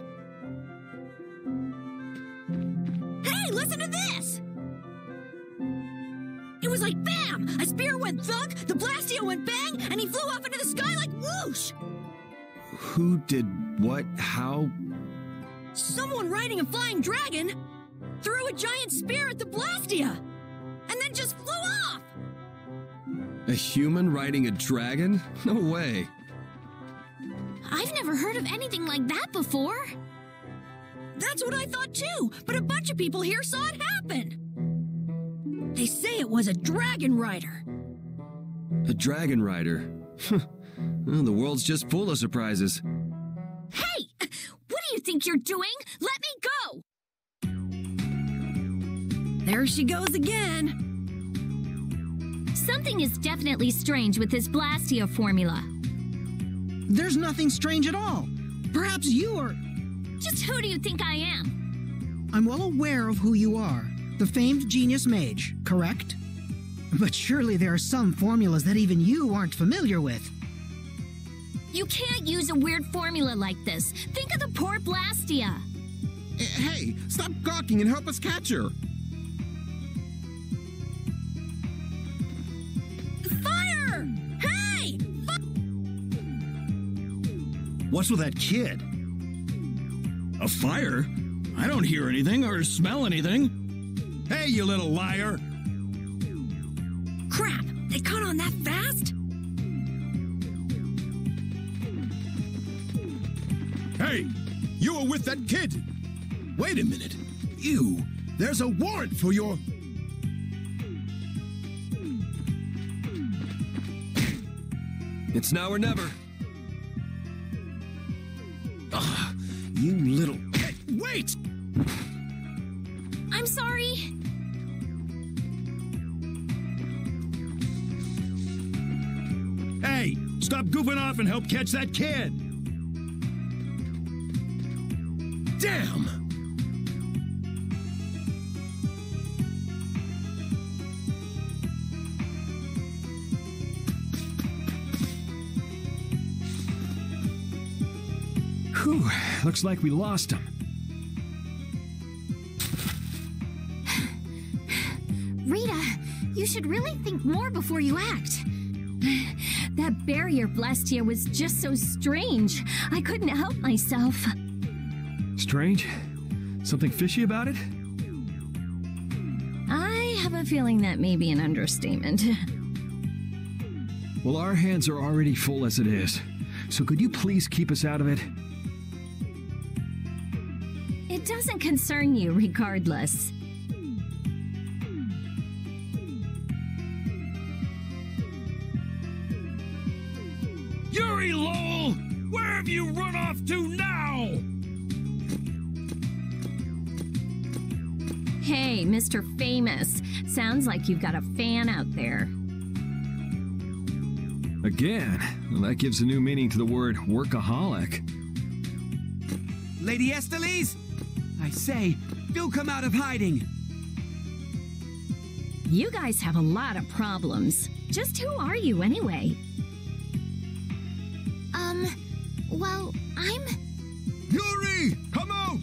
Hey, listen to this! It was like bam! A spear went thunk, the Blastia went bang, and he flew up into the sky like whoosh! Who did what? How? Someone riding a flying dragon threw a giant spear at the Blastia, and then just flew off! A human riding a dragon? No way. I've never heard of anything like that before. That's what I thought too, but a bunch of people here saw it happen. They say it was a dragon rider. A dragon rider. Well, the world's just full of surprises. Hey! What do you think you're doing? Let me go! There she goes again. Something is definitely strange with this Blastia formula. There's nothing strange at all. Perhaps you are... Just who do you think I am? I'm well aware of who you are. The famed genius mage, correct? But surely there are some formulas that even you aren't familiar with. You can't use a weird formula like this. Think of the poor Blastia. Hey, stop gawking and help us catch her. Fire! Hey! What's with that kid? A fire? I don't hear anything or smell anything. Hey, you little liar! Crap! They caught on that fast? Hey, you were with that kid. Wait a minute. There's a warrant for your... It's now or never. You little... Hey, wait! I'm sorry. Hey, stop goofing off and help catch that kid! Damn! Whew, looks like we lost him. Rita, you should really think more before you act. That barrier Blastia was just so strange. I couldn't help myself. Strange? Something fishy about it? I have a feeling that may be an understatement. Well, our hands are already full as it is. So could you please keep us out of it? It doesn't concern you regardless. Yuri Lowell! Where have you run off to now? Hey, Mr. Famous. Sounds like you've got a fan out there. Again? Well, that gives a new meaning to the word workaholic. Lady Estelise, I say, do come out of hiding. You guys have a lot of problems. Just who are you anyway? Well, I'm... Yuri! Come out,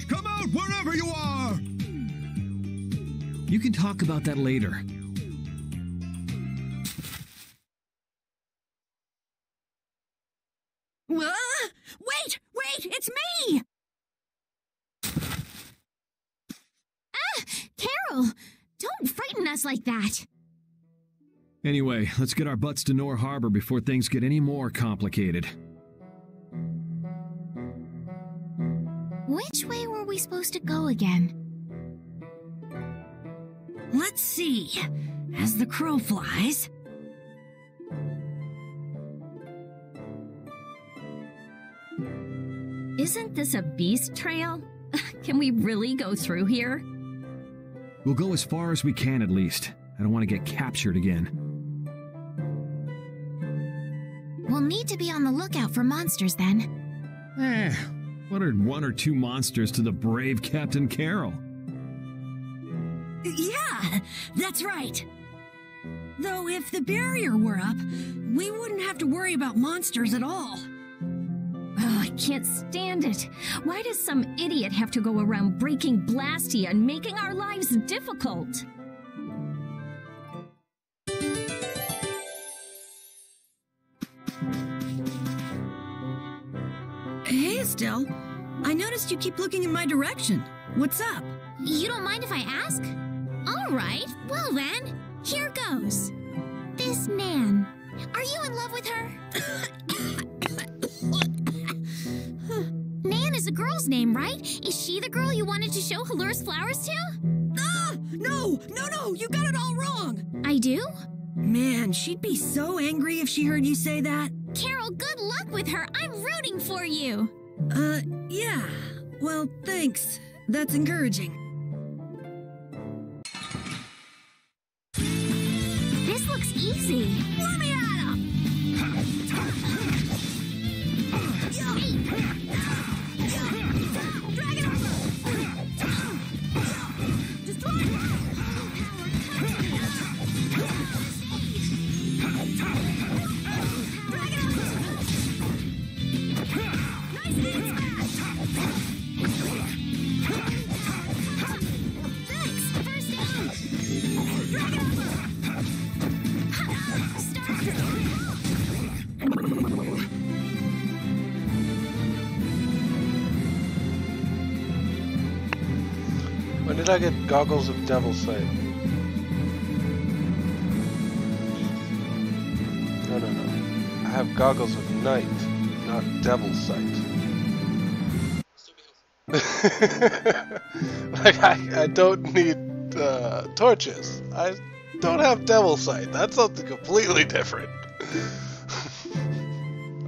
wherever you are! You can talk about that later. Wait! It's me! Carol! Don't frighten us like that! Anyway, let's get our butts to Nor Harbor before things get any more complicated. Which way were we supposed to go again? Let's see. As the crow flies... Isn't this a beast trail? Can we really go through here? We'll go as far as we can at least. I don't want to get captured again. We'll need to be on the lookout for monsters then. What are one or two monsters to the brave Captain Carroll? Yeah, that's right. Though if the barrier were up, we wouldn't have to worry about monsters at all. Oh, I can't stand it. Why does some idiot have to go around breaking Blastia and making our lives difficult? Hey, Estelle. I noticed you keep looking in my direction. What's up? You don't mind if I ask? All right, well then, here goes. This Nan, are you in love with her? Nan is a girl's name, right? Is she the girl you wanted to show Halur's flowers to? Ah! No, you got it all wrong! I do? Man, she'd be so angry if she heard you say that. Carol, good luck with her. I'm rooting for you. Yeah. Well, thanks. That's encouraging. This looks easy. Let me at him! Drag it over! Destroy him! did I get goggles of Devil's Sight? No. I have goggles of Night, not Devil's Sight. Like, I don't need torches. I don't have Devil's Sight. That's something completely different.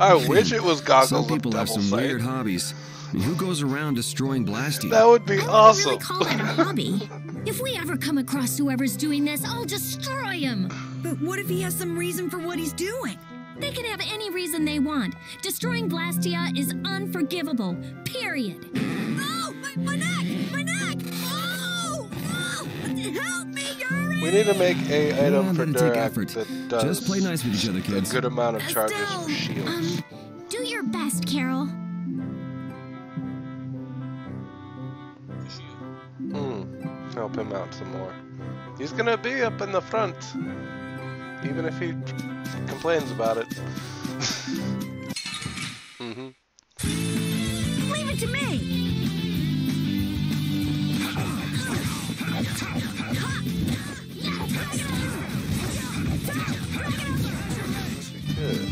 I wish it was goggles Some people of have Devil's some Sight. weird hobbies. Who goes around destroying Blasty? That would be awesome. I wouldn't really call it a hobby. If we ever come across whoever's doing this, I'll destroy him. But what if he has some reason for what he's doing? They can have any reason they want. Destroying Blastia is unforgivable. Period. Oh, my neck! My neck! Oh! Help me, Yuri! We need to make a item for That'll take Durak effort. that does Just play nice with each other, a kids. good amount of charges for shields. Do your best, Carol. Help him out some more. He's gonna be up in the front, even if he complains about it. Leave it to me! Good.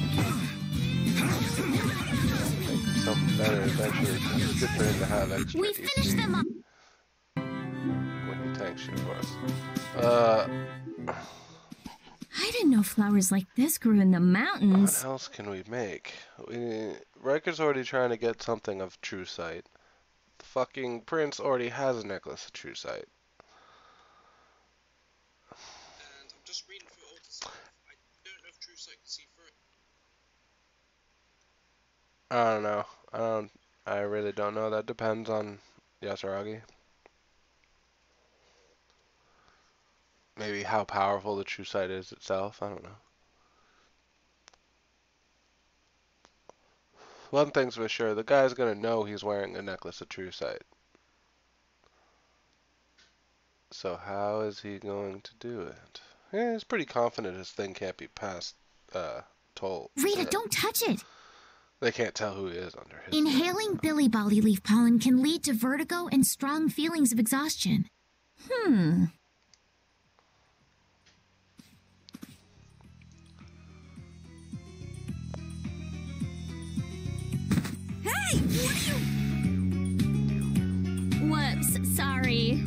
Something better eventually. It's good for him to have extra. We finished them up. When he tanks shit for us. I didn't know flowers like this grew in the mountains. What else can we make? Riker's already trying to get something of True Sight. The fucking Prince already has a necklace of True Sight. And I'm just reading through all the stuff. I don't know if True Sight can see through it. I don't know. I really don't know. That depends on Yasaragi. Maybe how powerful the True Sight is itself. I don't know. One thing's for sure, the guy's gonna know he's wearing a necklace of True Sight. So how is he going to do it? Yeah, he's pretty confident his thing can't be passed, told. Rita, don't touch it. They can't tell who he is under his. Inhaling billy bolly leaf pollen can lead to vertigo and strong feelings of exhaustion. Hey, what are you... Whoops, sorry.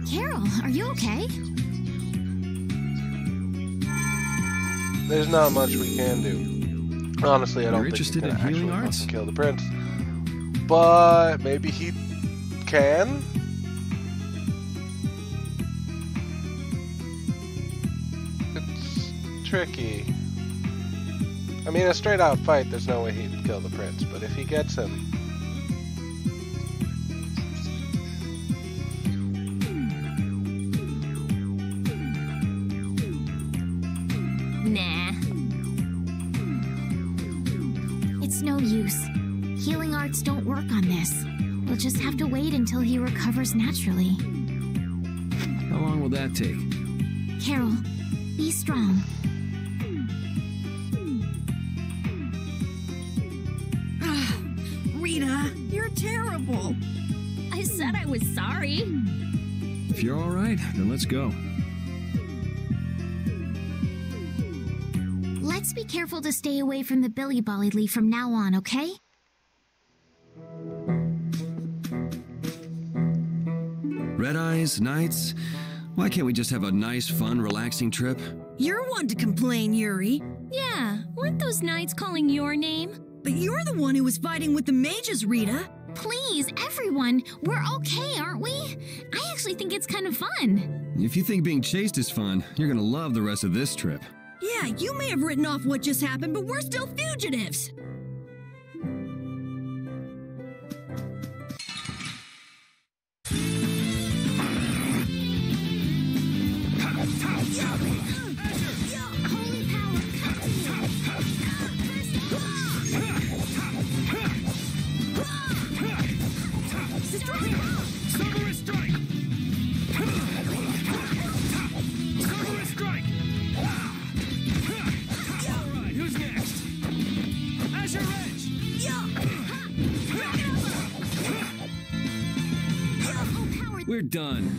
Carol, are you okay? There's not much we can do. Honestly, I don't think he's interested gonna in healing actually arts? fucking kill the prince. But maybe he can? It's tricky. I mean, a straight out fight, there's no way he'd kill the prince, but if he gets him... Nah. It's no use. Healing arts don't work on this. We'll just have to wait until he recovers naturally. How long will that take? Carol, be strong. Rita, you're terrible. I said I was sorry. If you're all right, then let's go. Let's be careful to stay away from the billy bolly leaf from now on, okay? Red eyes, nights. Why can't we just have a nice, fun, relaxing trip? You're one to complain, Yuri. Yeah, weren't those knights calling your name? But you're the one who was fighting with the mages, Rita. Please, everyone, we're okay, aren't we? I actually think it's kind of fun. If you think being chased is fun, you're gonna love the rest of this trip. Yeah, you may have written off what just happened, but we're still fugitives. done.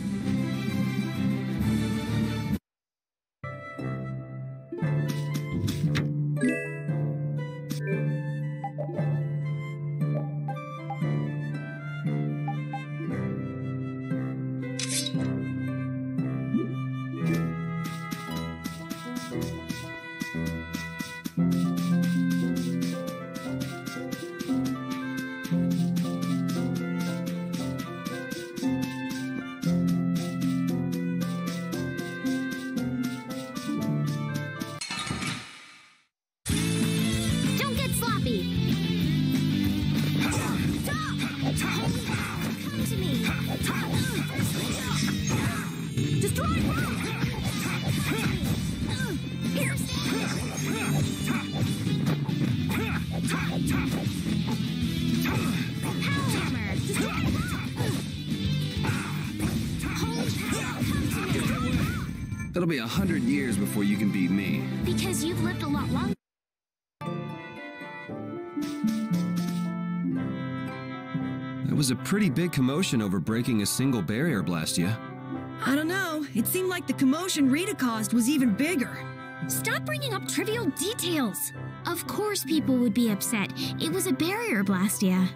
It'll be 100 years before you can beat me. Because you've lived a lot longer. There was a pretty big commotion over breaking a single barrier, Blastia. I don't know. It seemed like the commotion Rita caused was even bigger. Stop bringing up trivial details. Of course people would be upset. It was a barrier, Blastia.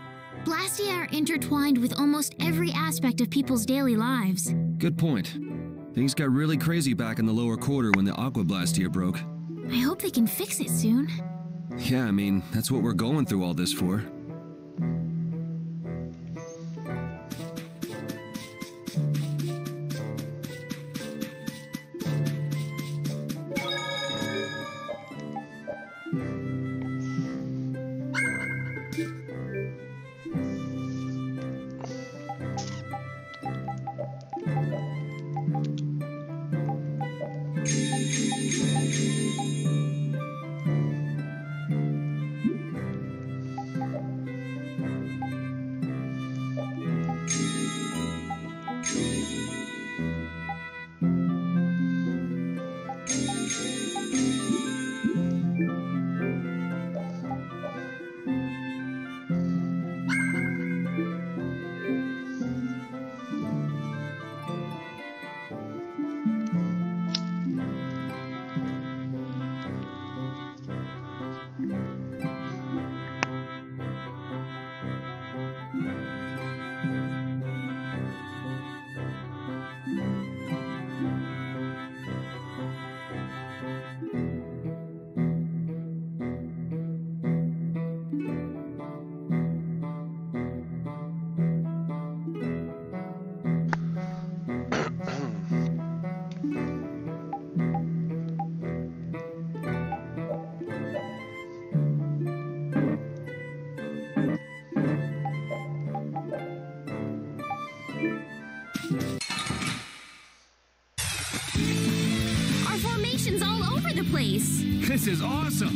Blastia are intertwined with almost every aspect of people's daily lives. Good point. Things got really crazy back in the lower quarter when the Aqua Blastia broke. I hope they can fix it soon. Yeah, I mean, that's what we're going through all this for. Place. This is awesome!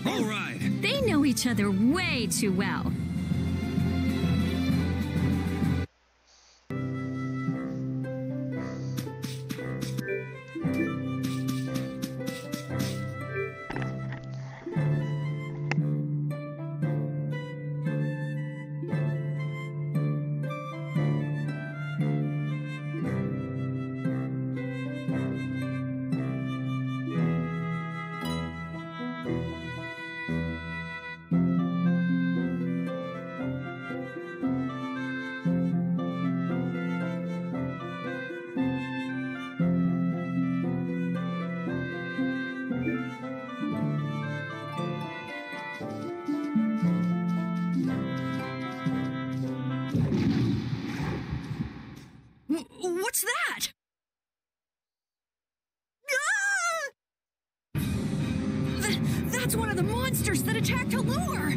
All right. They know each other way too well. What's that? Ah! That's one of the monsters that attacked Allure!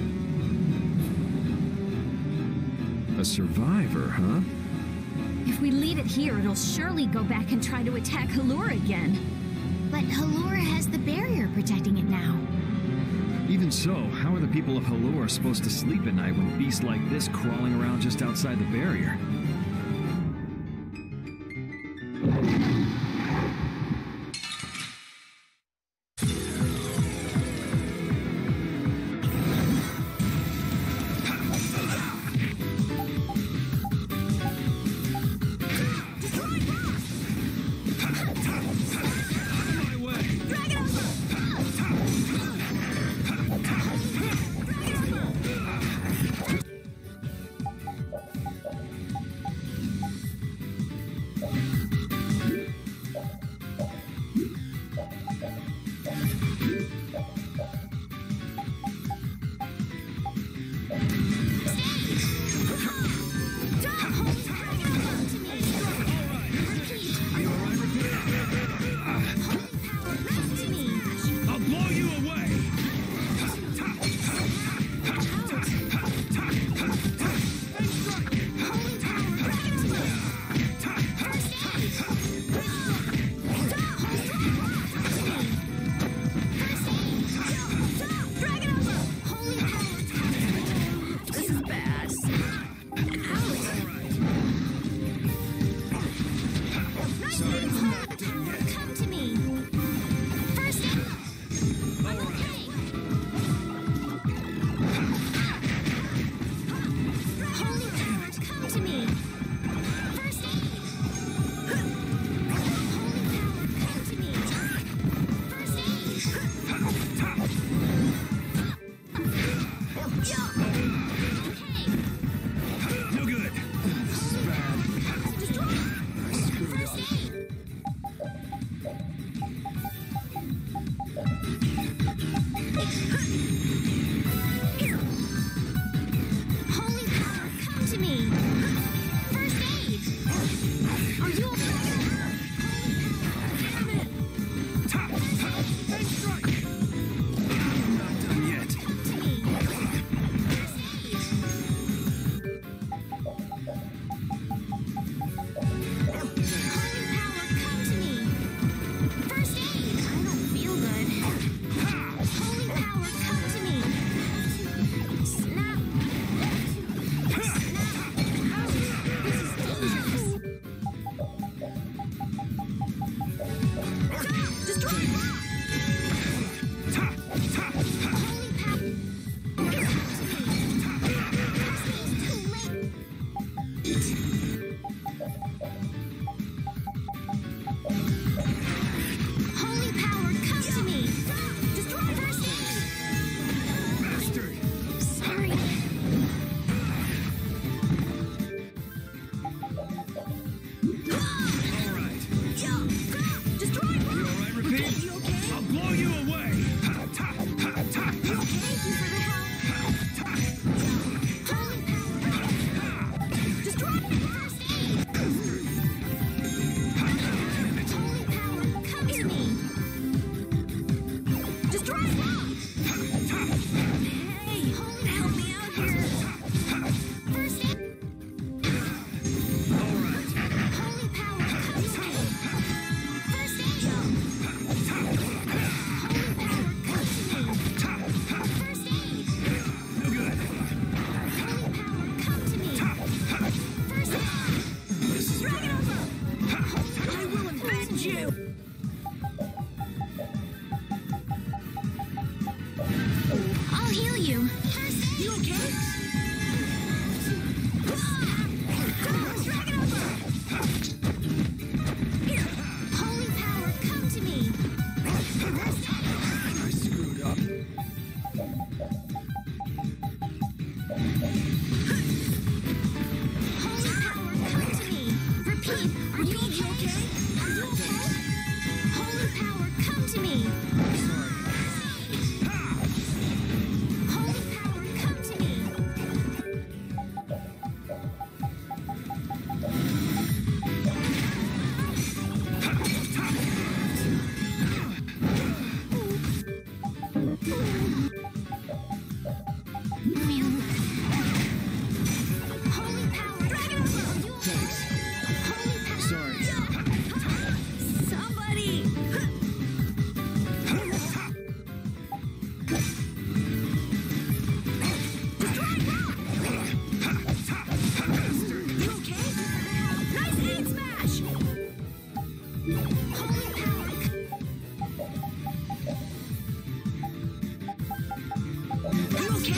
A survivor, huh? If we leave it here, it'll surely go back and try to attack Allure again. But Halora has the barrier protecting it now. Even so, how are the people of Halora supposed to sleep at night with beasts like this crawling around just outside the barrier? You okay?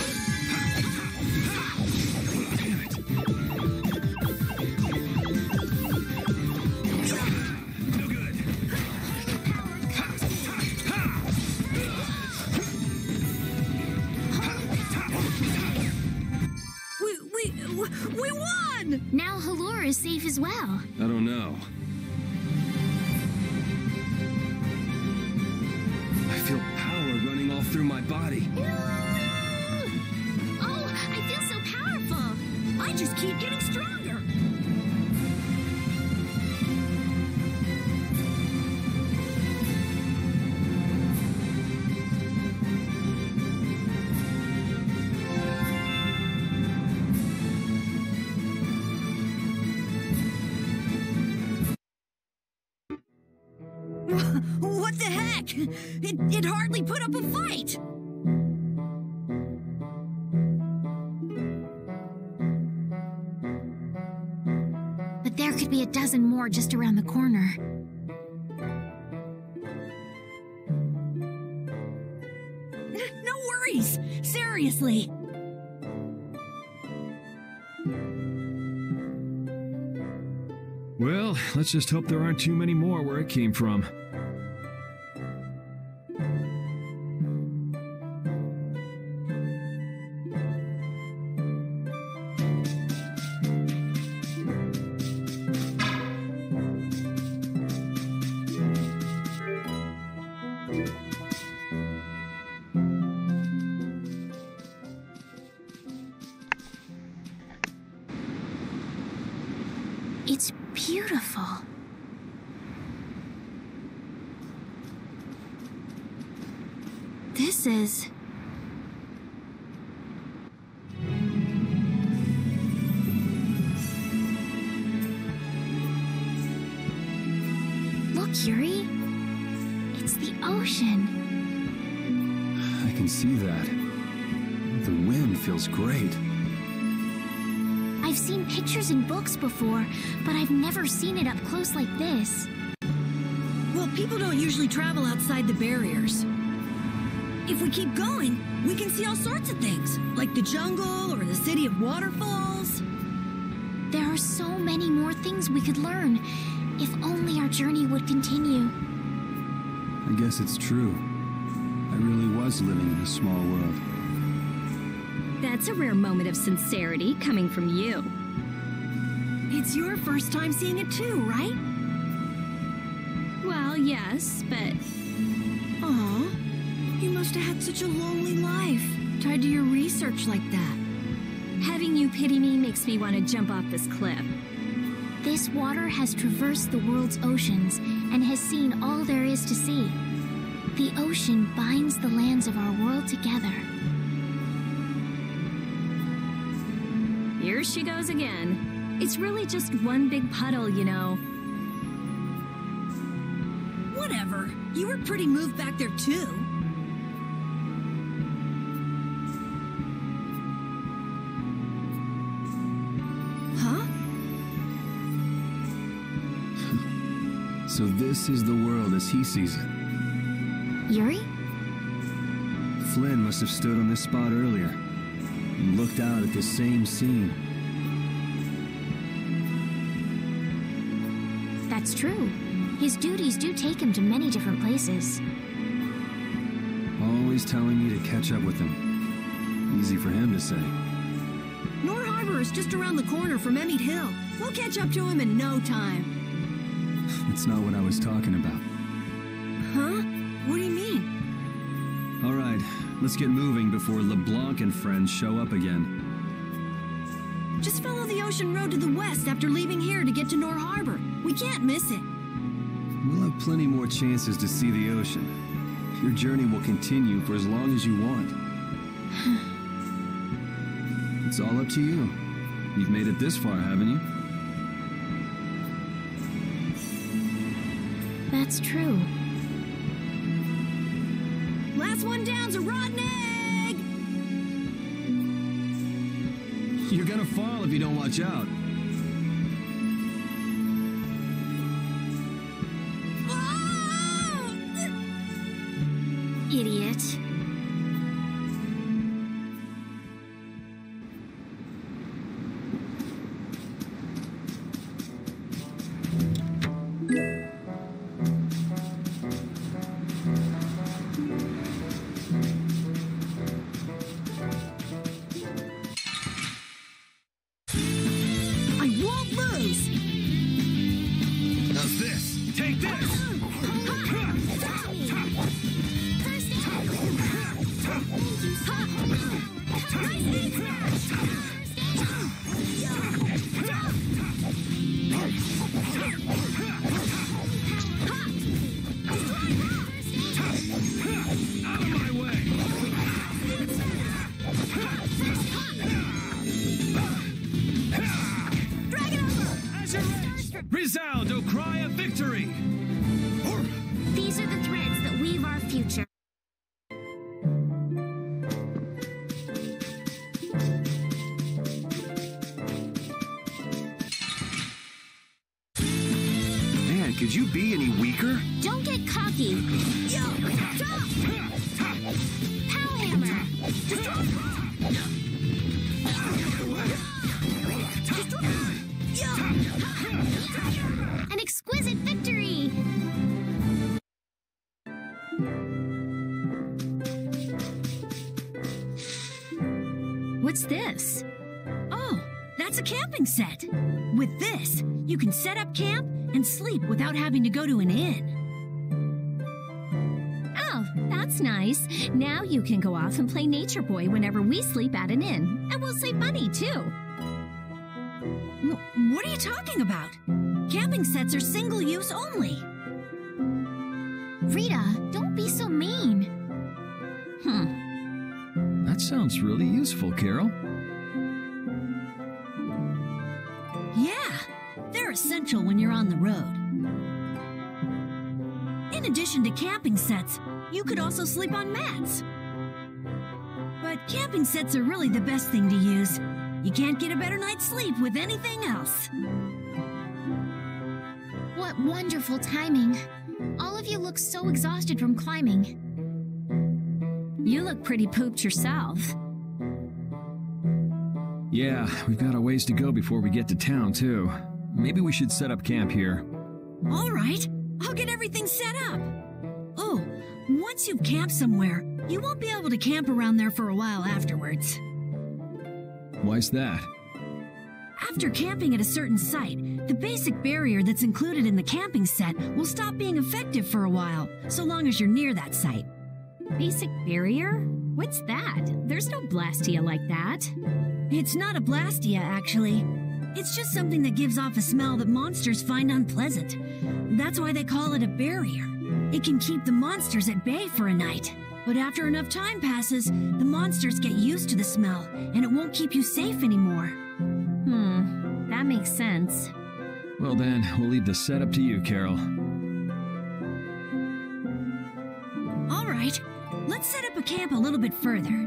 We won! Now Halor is safe as well. I don't know. I feel power running all through my body. Oh, I feel so powerful. I just keep getting stronger. What the heck? It hardly put up a fight. But there could be a dozen more just around the corner. No worries. Seriously. Well, let's just hope there aren't too many more where it came from. It's beautiful. This is... Look, Yuri. It's the ocean. I can see that. The wind feels great. I've seen pictures in books before, but I've never seen it up close like this. Well, people don't usually travel outside the barriers. If we keep going, we can see all sorts of things, like the jungle or the city of waterfalls. There are so many more things we could learn, if only our journey would continue. I guess it's true. I really was living in a small world. That's a rare moment of sincerity coming from you. It's your first time seeing it too, right? Well, yes, but... Aw, you must have had such a lonely life, tied to your research like that. Having you pity me makes me want to jump off this cliff. This water has traversed the world's oceans and has seen all there is to see. The ocean binds the lands of our world together. Here she goes again. It's really just one big puddle, you know. Whatever. You were pretty moved back there, too. Huh? So this is the world as he sees it. Yuri? Flynn must have stood on this spot earlier and looked out at the same scene. That's true. His duties do take him to many different places. Always telling me to catch up with him. Easy for him to say. Nor Harbor is just around the corner from Emmett Hill. We'll catch up to him in no time. That's not what I was talking about. Huh? What do you mean? All right, let's get moving before LeBlanc and friends show up again. Just follow the ocean road to the west after leaving here to get to Nor Harbor. We can't miss it. We'll have plenty more chances to see the ocean. Your journey will continue for as long as you want. It's all up to you. You've made it this far, haven't you? That's true. Last one down's a rotten egg! You're gonna fall if you don't watch out. Idiot. Out of my way! Resound, O cry of victory! These are the threads that weave our future. Man, could you be any weaker? Don't get cocky. Power hammer. An exquisite victory. What's this? Oh, that's a camping set. With this, you can set up camp and sleep without having to go to an inn. Oh, that's nice. Now you can go off and play Nature Boy whenever we sleep at an inn. And we'll save money, too. What are you talking about? Camping sets are single use only. Rita, don't be so mean. That sounds really useful, Carol. Yeah, they're essential when you're on the road. In addition to camping sets, you could also sleep on mats. But camping sets are really the best thing to use. You can't get a better night's sleep with anything else. What wonderful timing. All of you look so exhausted from climbing. You look pretty pooped yourself. Yeah, we've got a ways to go before we get to town, too. Maybe we should set up camp here. All right, I'll get everything set up. Oh, once you've camped somewhere, you won't be able to camp around there for a while afterwards. Why's that? After camping at a certain site, the basic barrier that's included in the camping set will stop being effective for a while, so long as you're near that site. Basic barrier? What's that? There's no blastia like that. It's not a blastia, actually. It's just something that gives off a smell that monsters find unpleasant. That's why they call it a barrier. It can keep the monsters at bay for a night. But after enough time passes, the monsters get used to the smell, and it won't keep you safe anymore. That makes sense. Well then, we'll leave the setup to you, Carol. All right, let's set up a camp a little bit further.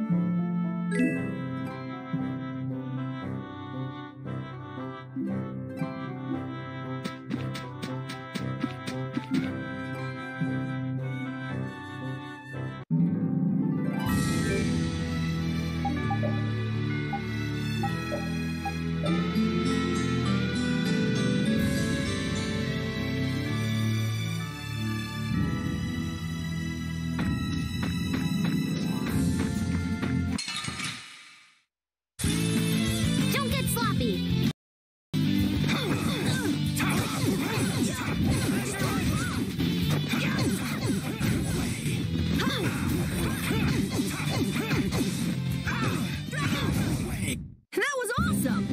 Don't get sloppy. That was awesome!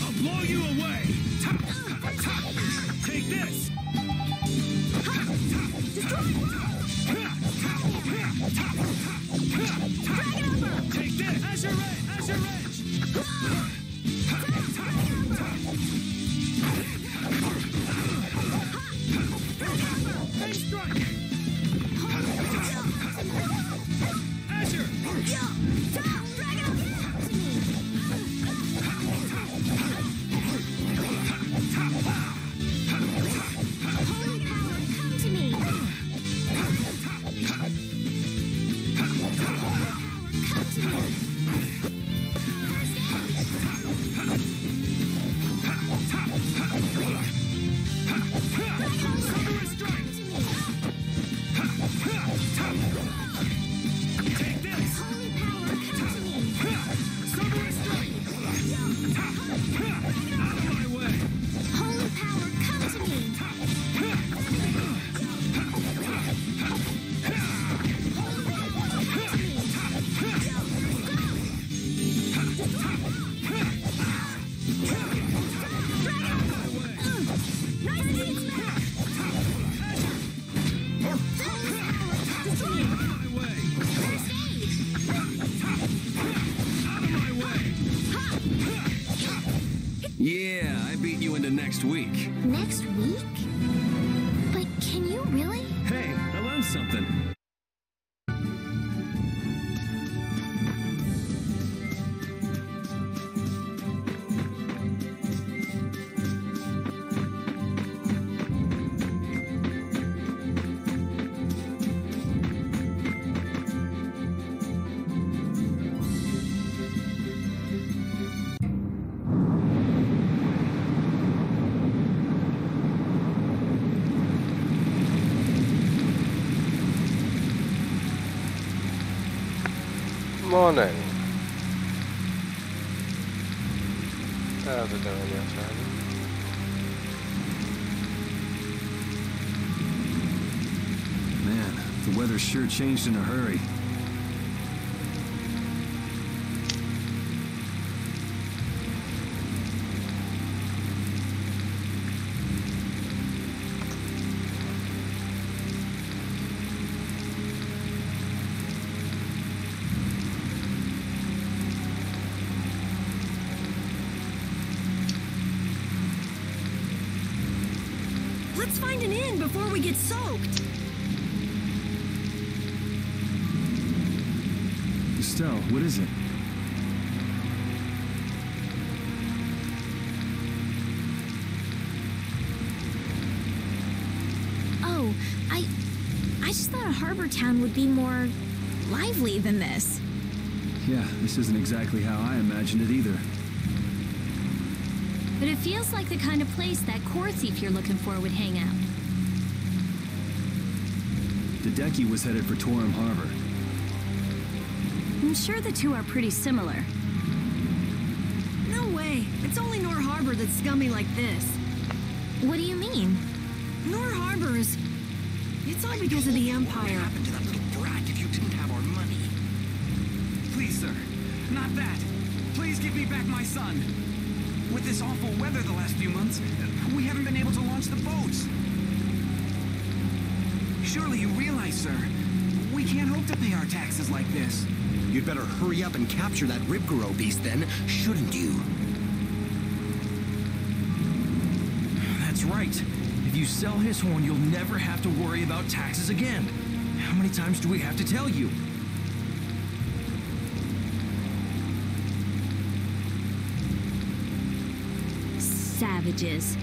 I'll blow you away! Take this! Take this! As your edge! Nice strike! next week. Next week? But can you really? Hey, I learned something. Morning. How's it going, your friend? Man, the weather sure changed in a hurry. Let's find an inn before we get soaked. Estelle, what is it? Oh, I just thought a harbor town would be more lively than this. Yeah, this isn't exactly how I imagined it either. But it feels like the kind of place that core thief you're looking for would hang out. Hideki was headed for Torum Harbor. I'm sure the two are pretty similar. No way. It's only Nor Harbor that's scummy like this. What do you mean? Nor Harbor is... It's all because of the Empire. What would happen to that little brat if you didn't have our money? Please, sir. Not that. Please give me back my son. With this awful weather the last few months, we haven't been able to launch the boats. Surely you realize, sir, we can't hope to pay our taxes like this. You'd better hurry up and capture that Ribgaro beast then, shouldn't you? That's right. If you sell his horn, you'll never have to worry about taxes again. How many times do we have to tell you? Savages.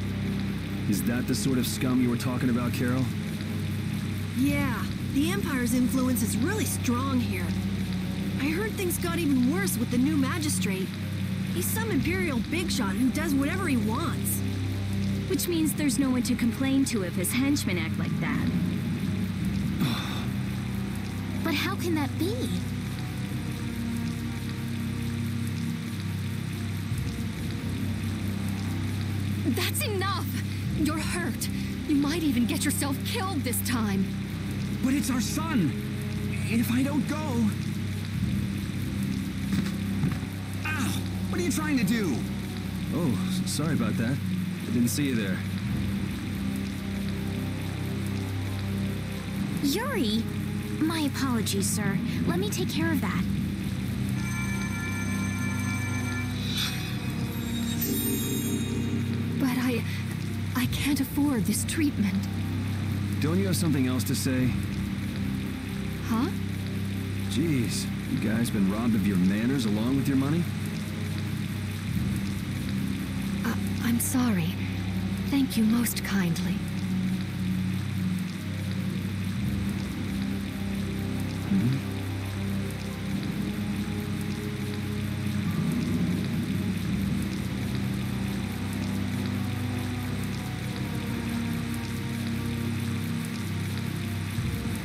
Is that the sort of scum you were talking about, Carol? Yeah, the Empire's influence is really strong here. I heard things got even worse with the new magistrate. He's some Imperial bigshot who does whatever he wants. Which means there's no one to complain to if his henchmen act like that. But how can that be? That's enough! You're hurt. You might even get yourself killed this time. But it's our son. If I don't go... Ow! What are you trying to do? Oh, sorry about that. I didn't see you there. Yuri! My apologies, sir. Let me take care of that. But I can't afford this treatment. Don't you have something else to say? Huh? Jeez, you guys been robbed of your manners along with your money? I'm sorry. Thank you most kindly.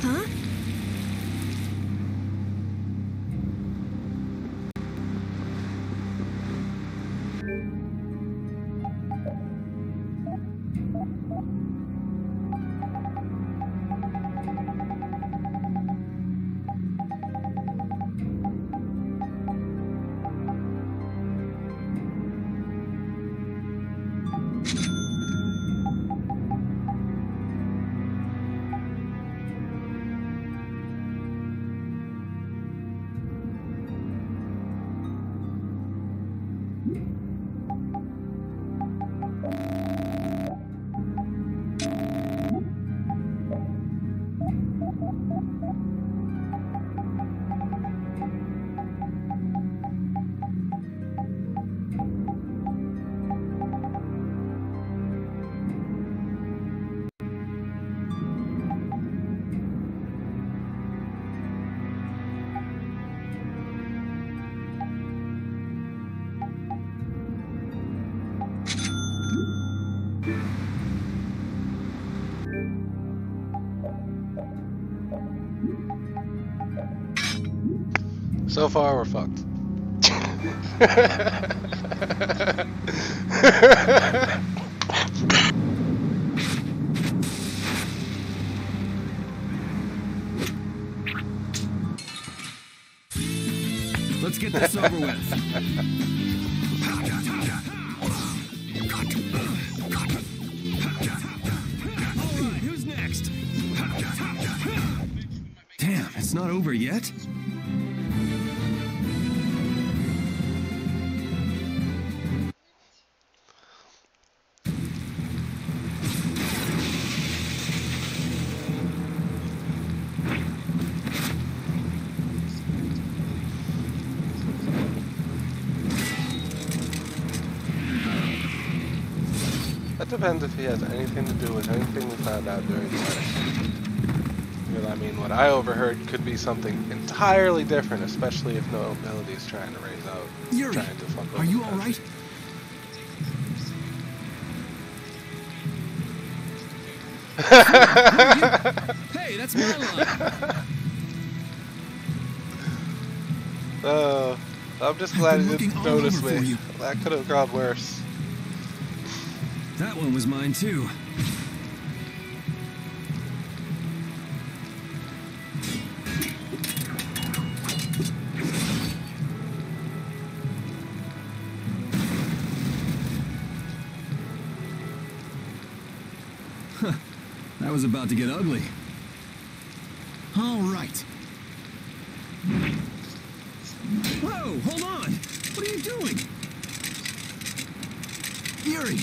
Huh? So far, we're fucked. Let's get this over with. Alright, who's next? Damn, it's not over yet? That depends if he has anything to do with anything we found out during the wedding. Well, I mean, what I overheard could be something entirely different, especially if nobility's trying to raise out. Yuri, trying to fuck over are you the alright? Hey, that's my line. Oh, I'm just glad you didn't notice me. That could have gone worse. That one was mine too. That was about to get ugly. All right. Whoa, hold on! What are you doing? Yuri,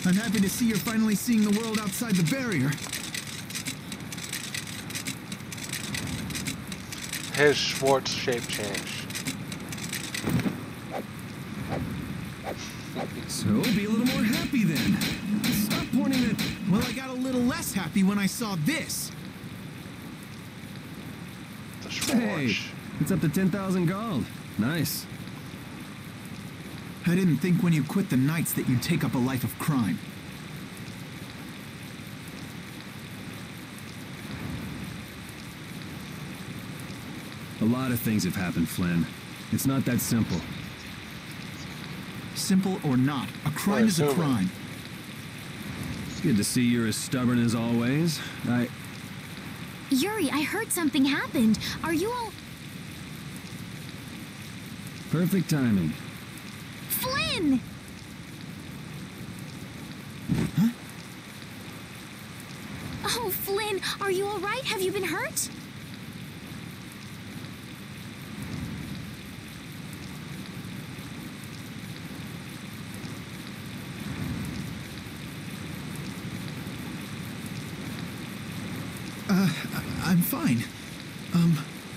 I'm happy to see you're finally seeing the world outside the barrier. His Schwartz shape change. So, be a little more happy then. Stop pointing at... Well, I got a little less happy when I saw this. The Schwartz. Hey, it's up to 10,000 gold. Nice. I didn't think when you quit the Knights that you'd take up a life of crime. A lot of things have happened, Flynn. It's not that simple. Simple or not, a crime is a crime. It's good to see you're as stubborn as always. Yuri, I heard something happened. Are you all... Perfect timing. Flynn! Huh? Oh, Flynn, are you all right? Have you been hurt? I'm fine.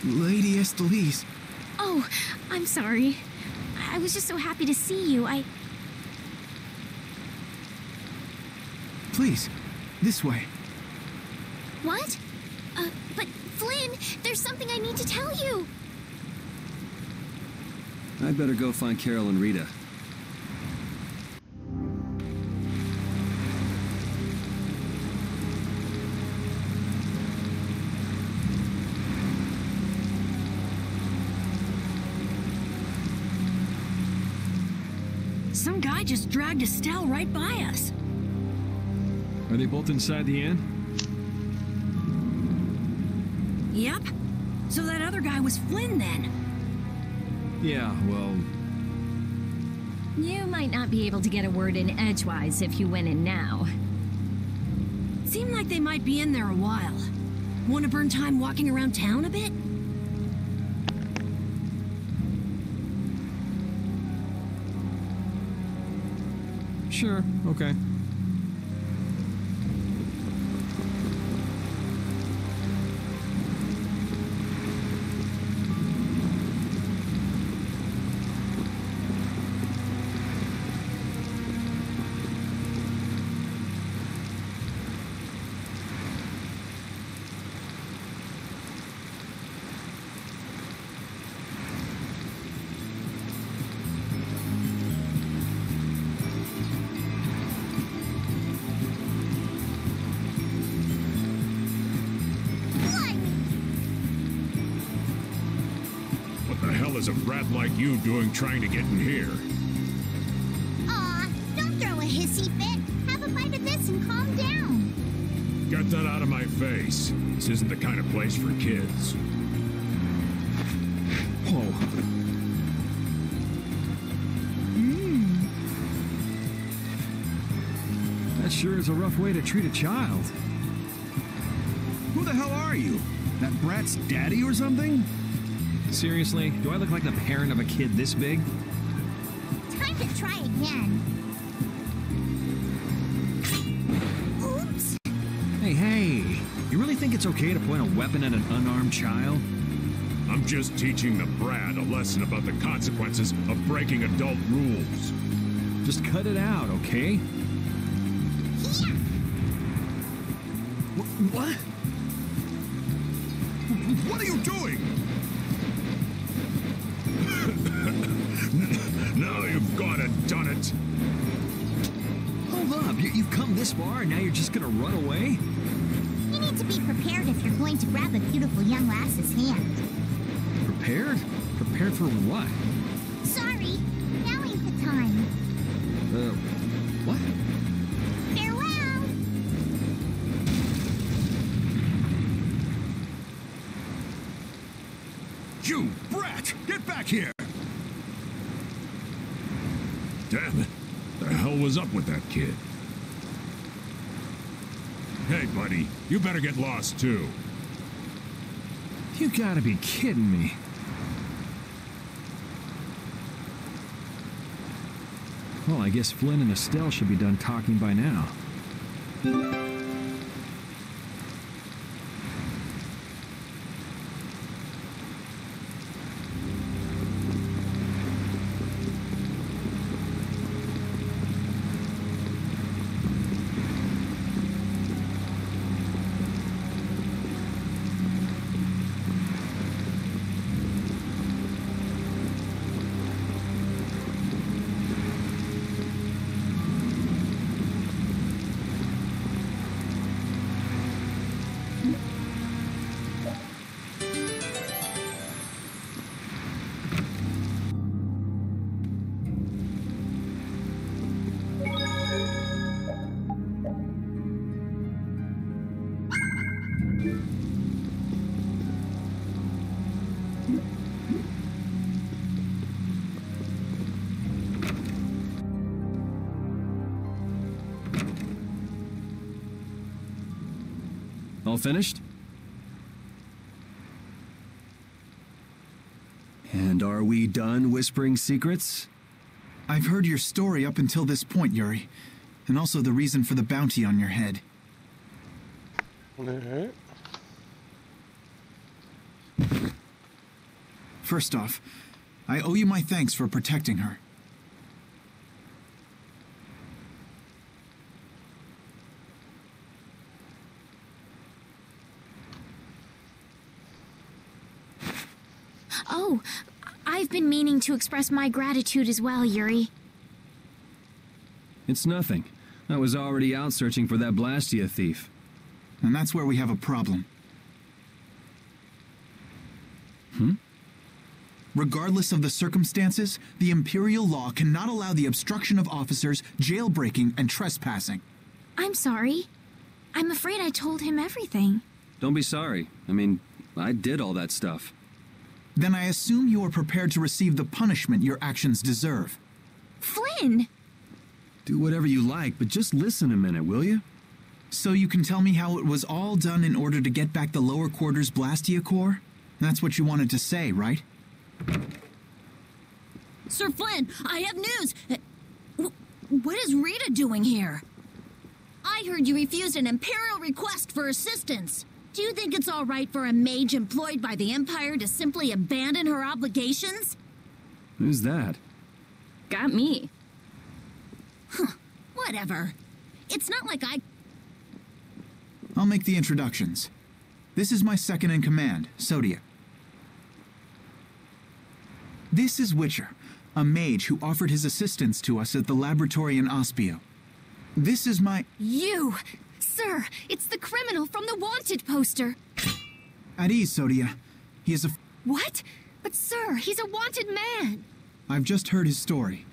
Lady Estelise. Oh, I'm sorry. I was just so happy to see you. Please, this way. What? But Flynn, there's something I need to tell you. I'd better go find Carol and Rita. Some guy just dragged Estelle right by us. Are they both inside the inn? Yep. So that other guy was Flynn then. Yeah, well... You might not be able to get a word in edgewise if you went in now. Seemed like they might be in there a while. Want to burn time walking around town a bit? Sure, okay. was a rat like you trying to get in here? Aw, don't throw a hissy fit. Have a bite of this and calm down. Get that out of my face. This isn't the kind of place for kids. Whoa. That sure is a rough way to treat a child. Who the hell are you? That brat's daddy or something? Seriously, do I look like the parent of a kid this big? Time to try again. Oops. Hey, you really think it's okay to point a weapon at an unarmed child? I'm just teaching the brat a lesson about the consequences of breaking adult rules. Just cut it out, okay? Yeah. What? What are you doing? Now you've gone and done it. Hold up, you've come this far and now you're just gonna run away? You need to be prepared if you're going to grab a beautiful young lass's hand. Prepared? Prepared for what? Sorry, now ain't the time. What? Farewell! You brat! Get back here! Damn it. The hell was up with that kid? Hey, buddy, you better get lost, too. You gotta be kidding me. Well, I guess Flynn and Estelle should be done talking by now. All finished? And are we done whispering secrets? I've heard your story up until this point, Yuri, and also the reason for the bounty on your head. Alright. First off, I owe you my thanks for protecting her. Oh, I've been meaning to express my gratitude as well, Yuri. It's nothing. I was already out searching for that Blastia thief. And that's where we have a problem. Regardless of the circumstances, the Imperial law cannot allow the obstruction of officers, jailbreaking, and trespassing. I'm sorry. I'm afraid I told him everything. Don't be sorry. I mean, I did all that stuff. Then I assume you are prepared to receive the punishment your actions deserve. Flynn! Do whatever you like, but just listen a minute, will you? So you can tell me how it was all done in order to get back the lower quarters Blastia core? That's what you wanted to say, right? Sir Flynn, I have news! What is Rita doing here? I heard you refused an Imperial request for assistance. Do you think it's all right for a mage employed by the Empire to simply abandon her obligations? Who's that? Got me. Whatever. It's not like I'll make the introductions. This is my second in command, Sodia. This is Witcher, a mage who offered his assistance to us at the laboratory in Ospio. This is my... You! Sir, it's the criminal from the wanted poster. At ease, Sodia. He is a... What? But sir, he's a wanted man! I've just heard his story.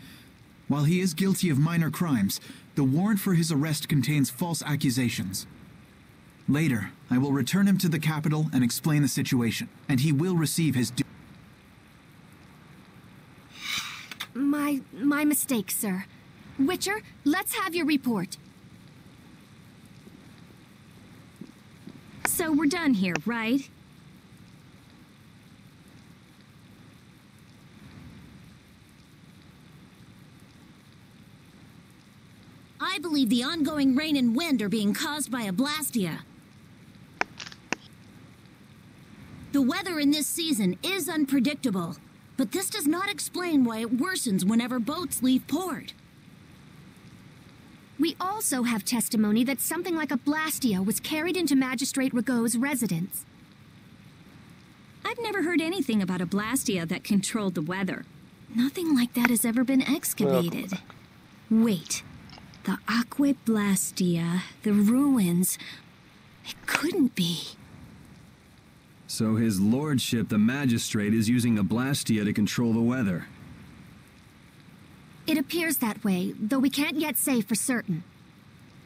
While he is guilty of minor crimes, the warrant for his arrest contains false accusations. Later, I will return him to the capital and explain the situation, and he will receive his due. My mistake, sir. Witcher, let's have your report. So we're done here, right? I believe the ongoing rain and wind are being caused by a blastia. The weather in this season is unpredictable, but this does not explain why it worsens whenever boats leave port. We also have testimony that something like a blastia was carried into Magistrate Rigaud's residence. I've never heard anything about a blastia that controlled the weather. Nothing like that has ever been excavated. Wait. The Aqua Blastia, the ruins. It couldn't be. So his lordship, the magistrate, is using a blastia to control the weather. It appears that way, though we can't yet say for certain.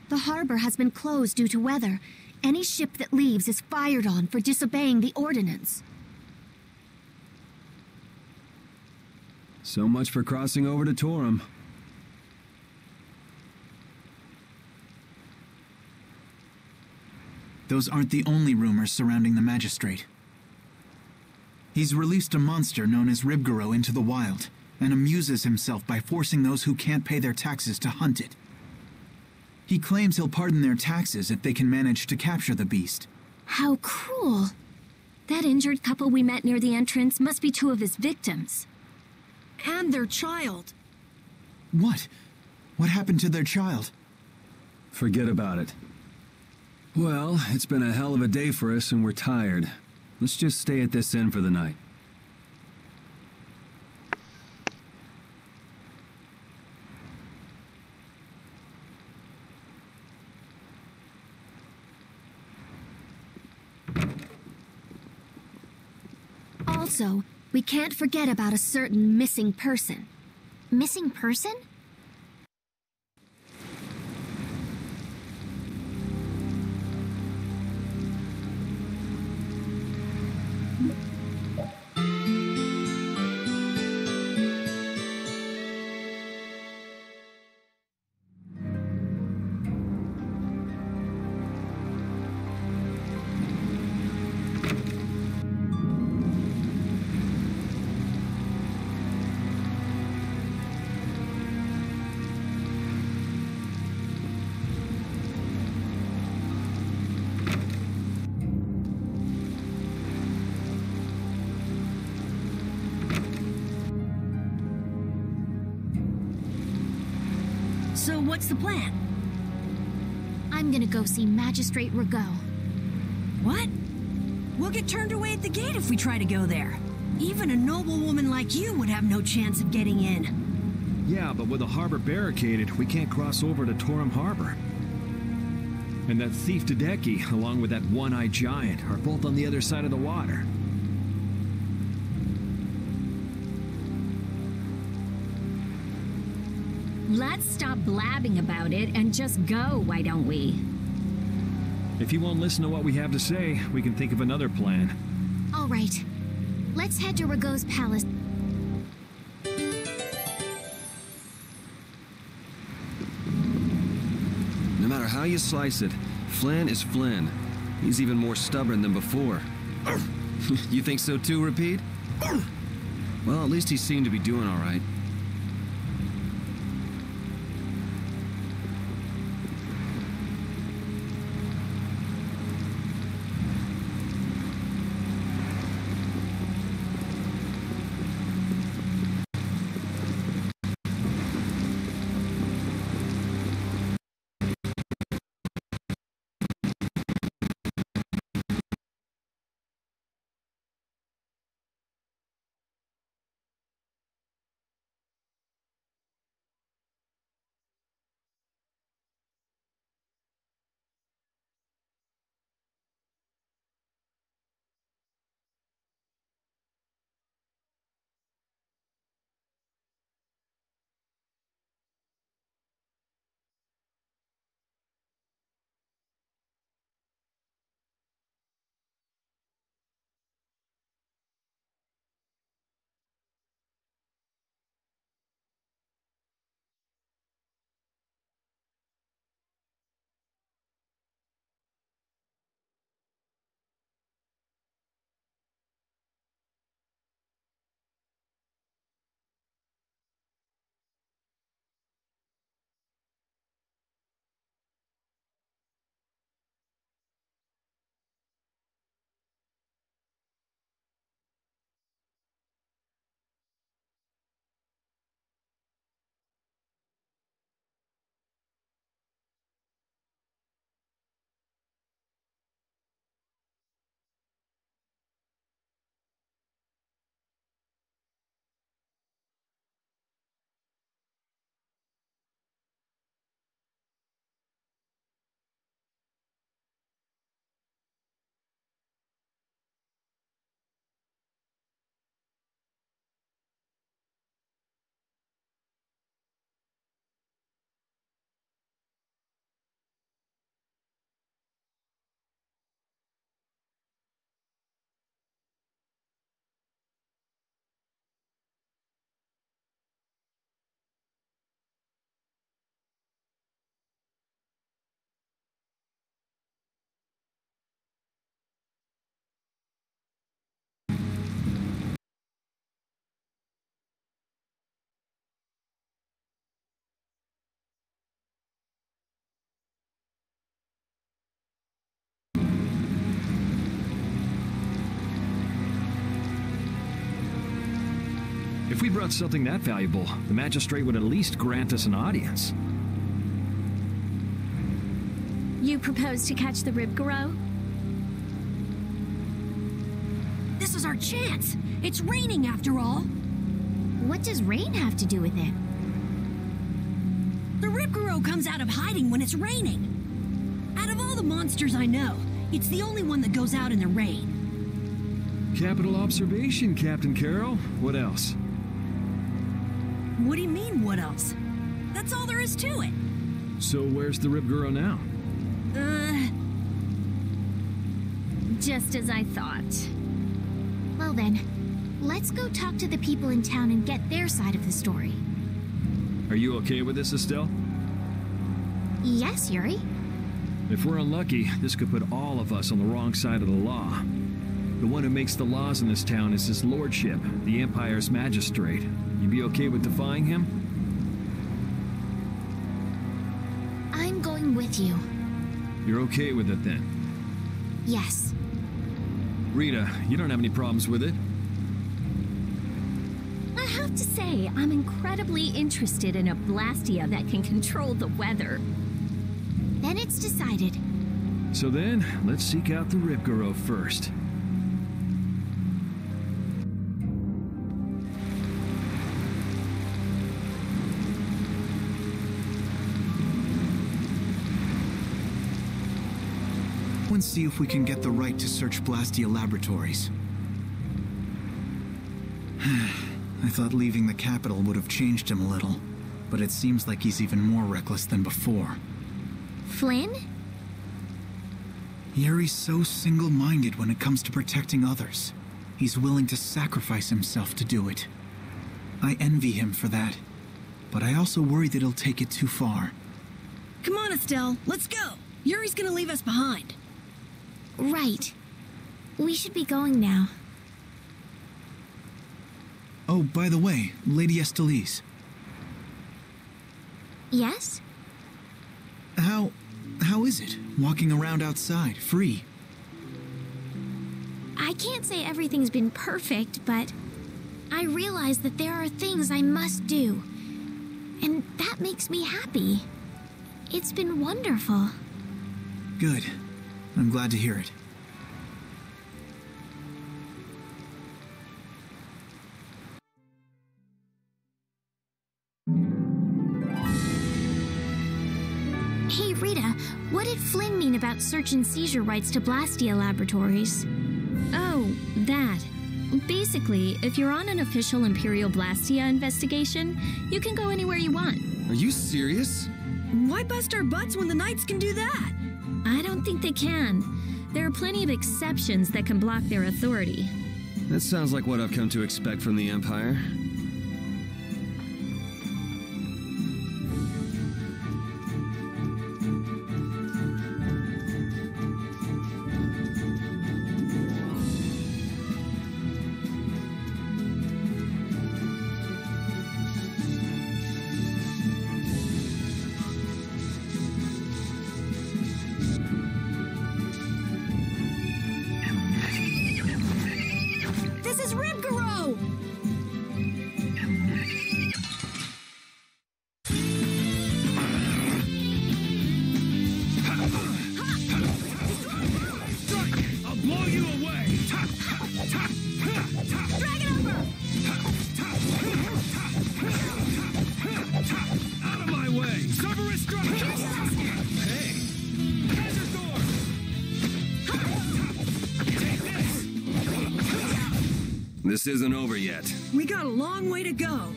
The harbor has been closed due to weather. Any ship that leaves is fired on for disobeying the ordinance. So much for crossing over to Torum. Those aren't the only rumors surrounding the magistrate. He's released a monster known as Ribgaro into the wild, and amuses himself by forcing those who can't pay their taxes to hunt it. He claims he'll pardon their taxes if they can manage to capture the beast. How cruel. That injured couple we met near the entrance must be two of his victims. And their child. What? What happened to their child? Forget about it. Well, it's been a hell of a day for us and we're tired. Let's just stay at this inn for the night. Also, we can't forget about a certain missing person. Missing person? So what's the plan? I'm gonna go see Magistrate Rigaud. What? We'll get turned away at the gate if we try to go there. Even a noble woman like you would have no chance of getting in. Yeah, but with the harbor barricaded, we can't cross over to Torum Harbor. And that thief Tadeki, along with that one-eyed giant, are both on the other side of the water. Let's stop blabbing about it and just go, why don't we? If you won't listen to what we have to say, we can think of another plan. All right. Let's head to Rigaud's palace. No matter how you slice it, Flynn is Flynn. He's even more stubborn than before. You think so too, Repeat? Well, at least he seemed to be doing all right. we brought something that valuable, the magistrate would at least grant us an audience. You propose to catch the Ribgaro? This is our chance. It's raining after all. What does rain have to do with it? The Ribgaro comes out of hiding when it's raining. Out of all the monsters I know, it's the only one that goes out in the rain. Capital observation, Captain Carroll. What else? What do you mean, what else? That's all there is to it. So where's the Ribgaro now? Just as I thought. Well then, let's go talk to the people in town and get their side of the story. Are you okay with this, Estelle? Yes, Yuri. If we're unlucky, this could put all of us on the wrong side of the law. The one who makes the laws in this town is his lordship, the Empire's magistrate. You be okay with defying him? I'm going with you. You're okay with it then? Yes. Rita, you don't have any problems with it? I have to say, I'm incredibly interested in a Blastia that can control the weather. Then it's decided. So then, let's seek out the Ribgaro first. And see if we can get the right to search Blastia Laboratories. I thought leaving the capital would have changed him a little, but it seems like he's even more reckless than before. Flynn? Yuri's so single-minded when it comes to protecting others. He's willing to sacrifice himself to do it. I envy him for that, but I also worry that he'll take it too far. Come on, Estelle, let's go. Yuri's gonna leave us behind. Right. We should be going now. Oh, by the way, Lady Estellise. Yes? How is it, walking around outside, free? I can't say everything's been perfect, but I realize that there are things I must do. And that makes me happy. It's been wonderful. Good. I'm glad to hear it. Hey, Rita, what did Flynn mean about search and seizure rights to Blastia Laboratories? Oh, that. Basically, if you're on an official Imperial Blastia investigation, you can go anywhere you want. Are you serious? Why bust our butts when the Knights can do that? I don't think they can. There are plenty of exceptions that can block their authority. That sounds like what I've come to expect from the Empire. This isn't over yet. We got a long way to go.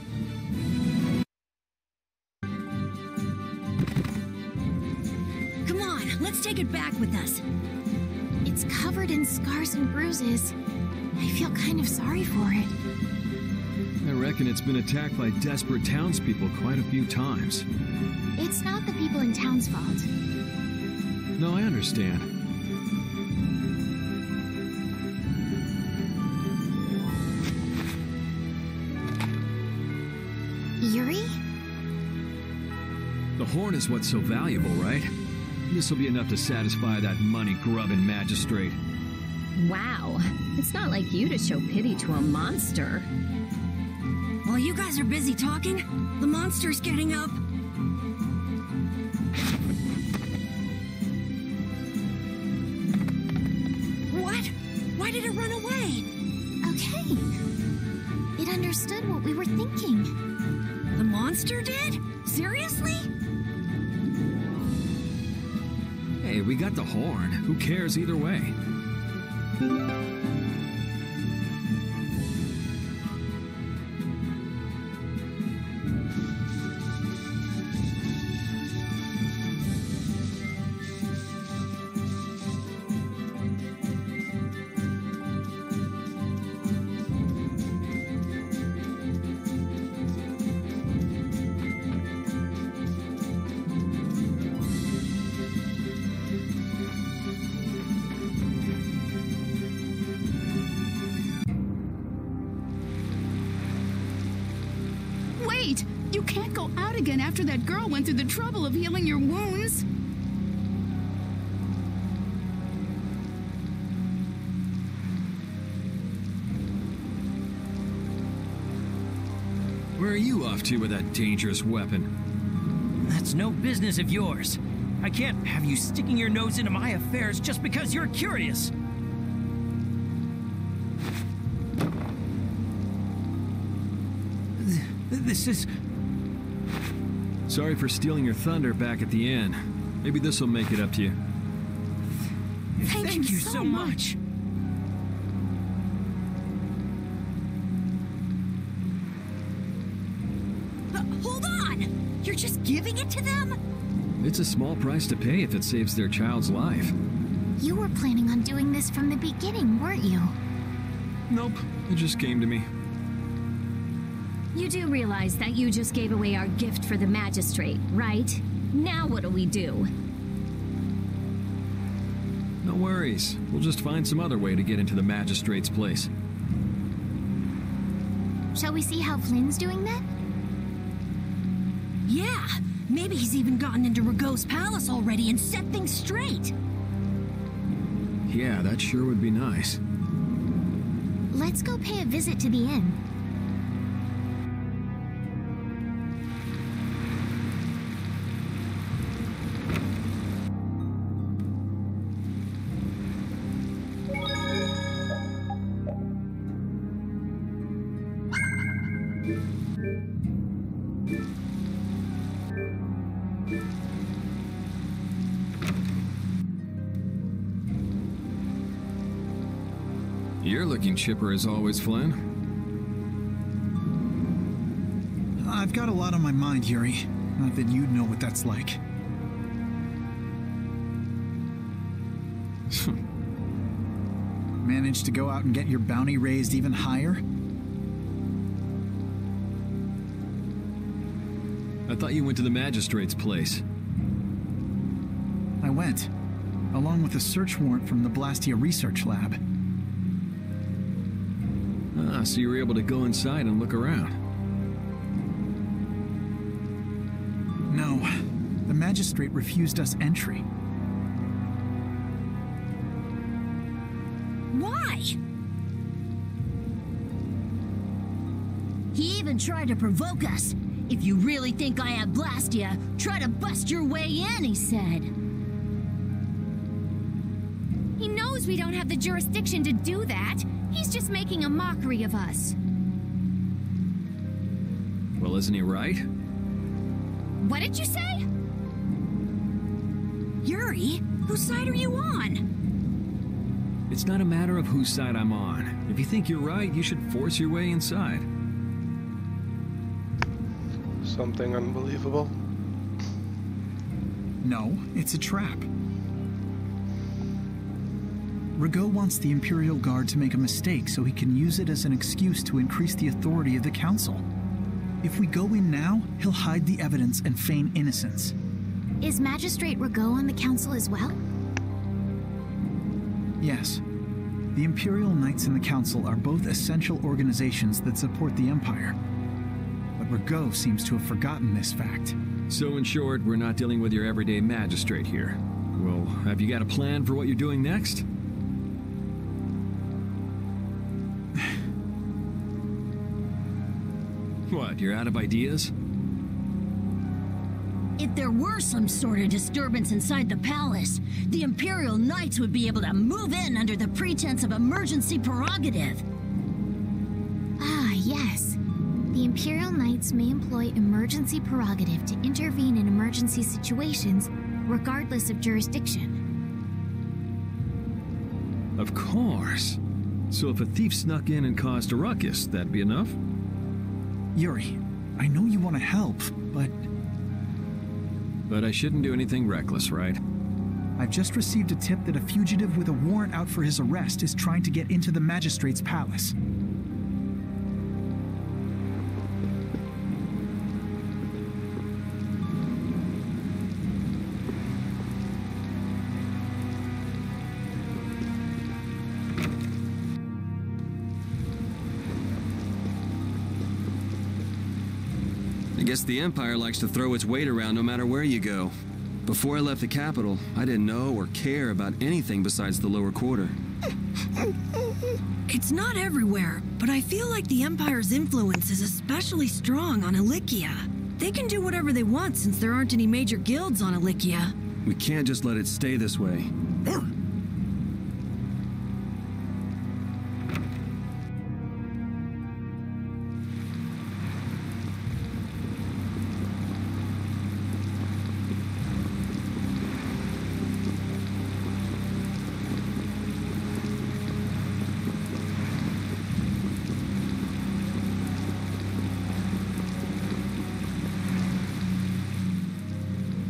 Come on, let's take it back with us. It's covered in scars and bruises. I feel kind of sorry for it. I reckon it's been attacked by desperate townspeople quite a few times. It's not the people in town's fault. No, I understand. Yuri? The horn is what's so valuable, right? This'll be enough to satisfy that money-grubbing magistrate. Wow. It's not like you to show pity to a monster. While you guys are busy talking, the monster's getting up. What? Why did it run away? Okay. It understood what we were thinking. The monster did? Seriously? Hey, we got the horn. Who cares either way? Wait! You can't go out again after that girl went through the trouble of healing your wounds. Where are you off to with that dangerous weapon? That's no business of yours. I can't have you sticking your nose into my affairs just because you're curious. This is... Sorry for stealing your thunder back at the end. Maybe this'll make it up to you. Thank you so much. Hold on! You're just giving it to them? It's a small price to pay if it saves their child's life. You were planning on doing this from the beginning, weren't you? Nope, it just came to me. You do realize that you just gave away our gift for the magistrate, right? Now what do we do? No worries. We'll just find some other way to get into the magistrate's place. Shall we see how Flynn's doing then? Yeah, maybe he's even gotten into Rago's palace already and set things straight. Yeah, that sure would be nice. Let's go pay a visit to the inn. You're looking chipper as always, Flynn. I've got a lot on my mind, Yuri. Not that you'd know what that's like. Managed to go out and get your bounty raised even higher? I thought you went to the magistrate's place. I went, along with a search warrant from the Blastia Research Lab. Ah, so you were able to go inside and look around. No, the magistrate refused us entry. Why? He even tried to provoke us. If you really think I have Blastia, try to bust your way in, he said. He knows we don't have the jurisdiction to do that. He's just making a mockery of us. Well, isn't he right? What did you say? Yuri, whose side are you on? It's not a matter of whose side I'm on. If you think you're right, you should force your way inside. Something unbelievable? No, it's a trap. Rago wants the Imperial Guard to make a mistake so he can use it as an excuse to increase the authority of the Council. If we go in now, he'll hide the evidence and feign innocence. Is Magistrate Rago on the Council as well? Yes. The Imperial Knights and the Council are both essential organizations that support the Empire. But Rago seems to have forgotten this fact. So in short, we're not dealing with your everyday magistrate here. Well, have you got a plan for what you're doing next? what, you're out of ideas? If there were some sort of disturbance inside the palace, the Imperial Knights would be able to move in under the pretense of emergency prerogative. Ah, yes. The Imperial Knights may employ emergency prerogative to intervene in emergency situations, regardless of jurisdiction. Of course. So if a thief snuck in and caused a ruckus, that'd be enough? Yuri, I know you want to help, but... But I shouldn't do anything reckless, right? I've just received a tip that a fugitive with a warrant out for his arrest is trying to get into the magistrate's palace. I guess the Empire likes to throw its weight around no matter where you go. Before I left the capital, I didn't know or care about anything besides the lower quarter. It's not everywhere, but I feel like the Empire's influence is especially strong on Ilikia. They can do whatever they want since there aren't any major guilds on Ilikia. We can't just let it stay this way.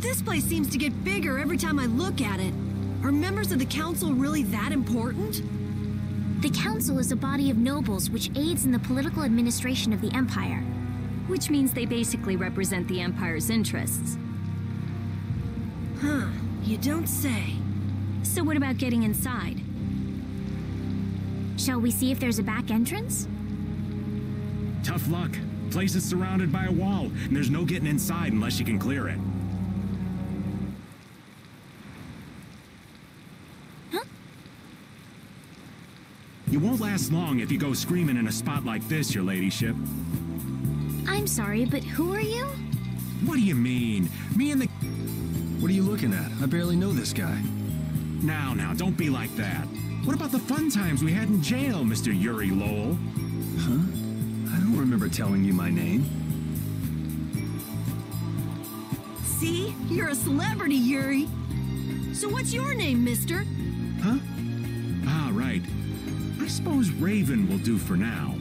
This place seems to get bigger every time I look at it. Are members of the council really that important? The council is a body of nobles which aids in the political administration of the Empire. Which means they basically represent the Empire's interests. Huh, you don't say. So what about getting inside? Shall we see if there's a back entrance? Tough luck. Place is surrounded by a wall, and there's no getting inside unless you can clear it. You won't last long if you go screaming in a spot like this, your ladyship. I'm sorry, but who are you? What do you mean? Me and the... What are you looking at? I barely know this guy. Now, don't be like that. What about the fun times we had in jail, Mr. Yuri Lowell? Huh? I don't remember telling you my name. See? You're a celebrity, Yuri. So what's your name, mister? Huh? Ah, right. I suppose Raven will do for now.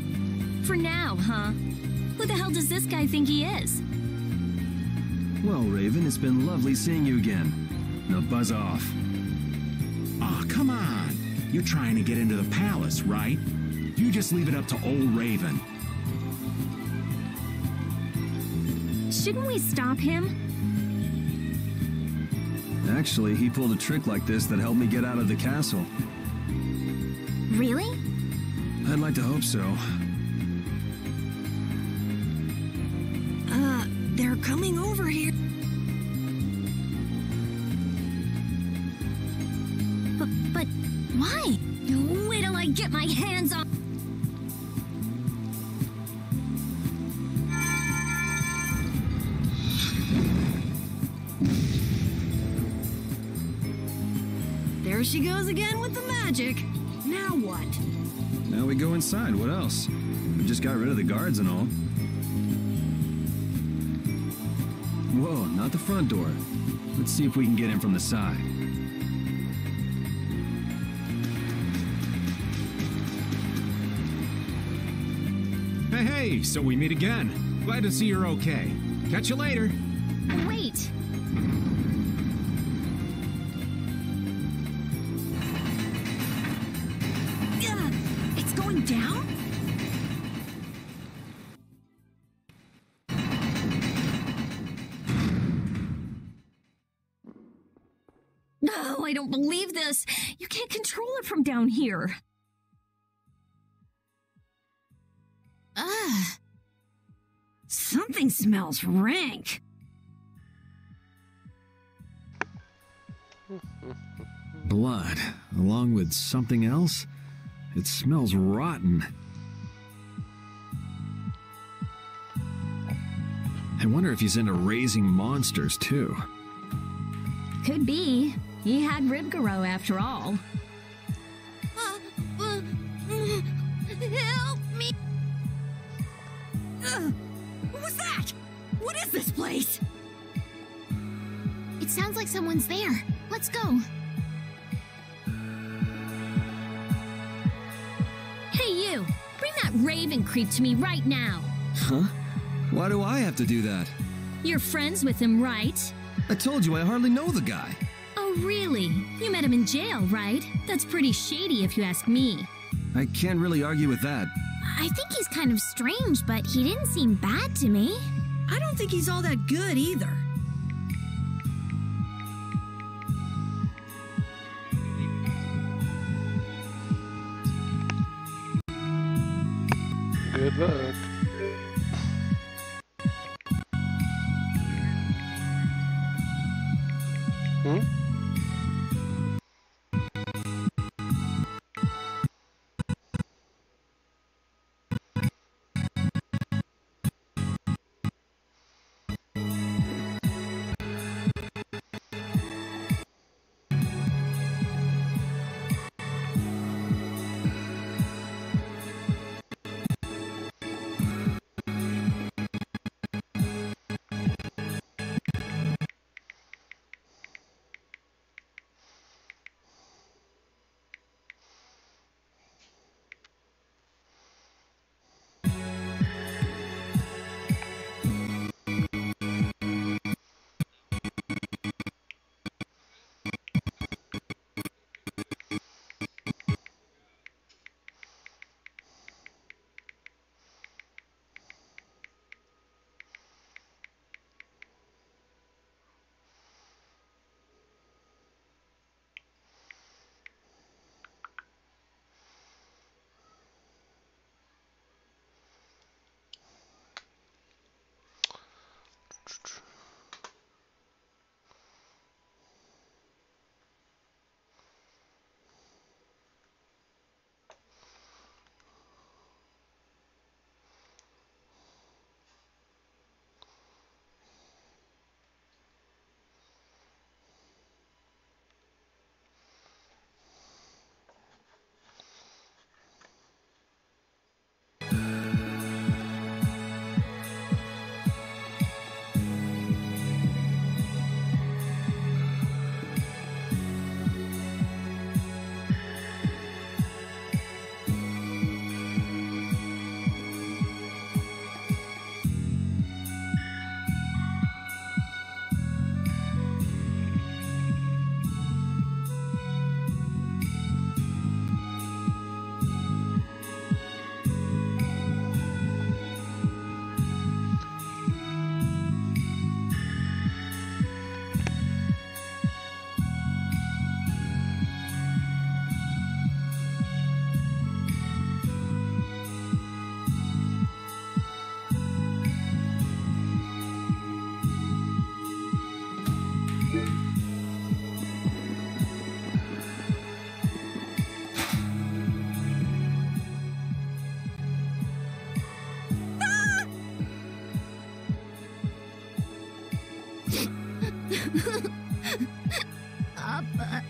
For now, huh? Who the hell does this guy think he is? Well, Raven, it's been lovely seeing you again. Now buzz off. Aw, come on. You're trying to get into the palace, right? You just leave it up to old Raven. Shouldn't we stop him? Actually, he pulled a trick like this that helped me get out of the castle. Really? I'd like to hope so. They're coming over here. But why? Wait till I get my hands on... There she goes again with the magic. Now what? Now we go inside. What else? We just got rid of the guards and all. Whoa, not the front door. Let's see if we can get in from the side. Hey, so we meet again. Glad to see you're okay. Catch you later. Wait. It's going down? No, I don't believe this. You can't control it from down here. Something smells rank. Blood, along with something else? It smells rotten. I wonder if he's into raising monsters, too. Could be. He had Ribgaro after all. Help me! What was that? What is this place? It sounds like someone's there. Let's go. Hey, you! Bring that raven creep to me right now! Huh? Why do I have to do that? You're friends with him, right? I told you I hardly know the guy. Oh, really? You met him in jail, right? That's pretty shady if you ask me. I can't really argue with that. I think he's kind of strange, but he didn't seem bad to me. I don't think he's all that good either. Good luck. Papa,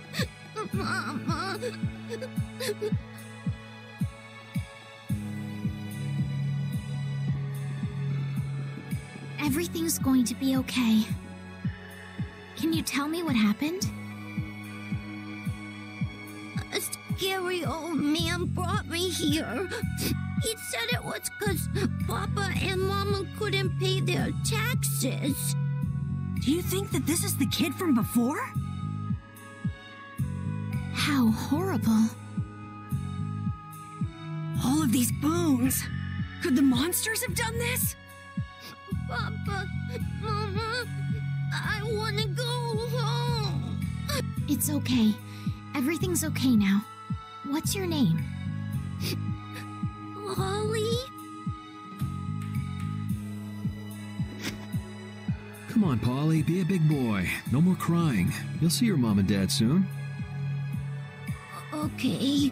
Mama. Everything's going to be okay. Can you tell me what happened? A scary old man brought me here. He said it was because Papa and Mama couldn't pay their taxes. Do you think that this is the kid from before? How horrible. All of these bones. Could the monsters have done this? Papa, Mama, I want to go home. It's okay. Everything's okay now. What's your name? Holly? Come on, Polly, be a big boy. No more crying. You'll see your mom and dad soon. Okay.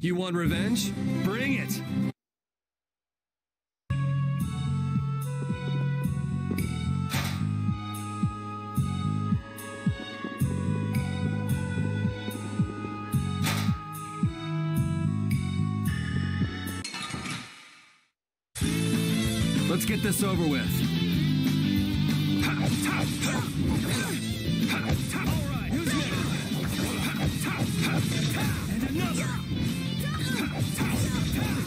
You want revenge? Bring it! Let's get this over with. All right, who's next? And another.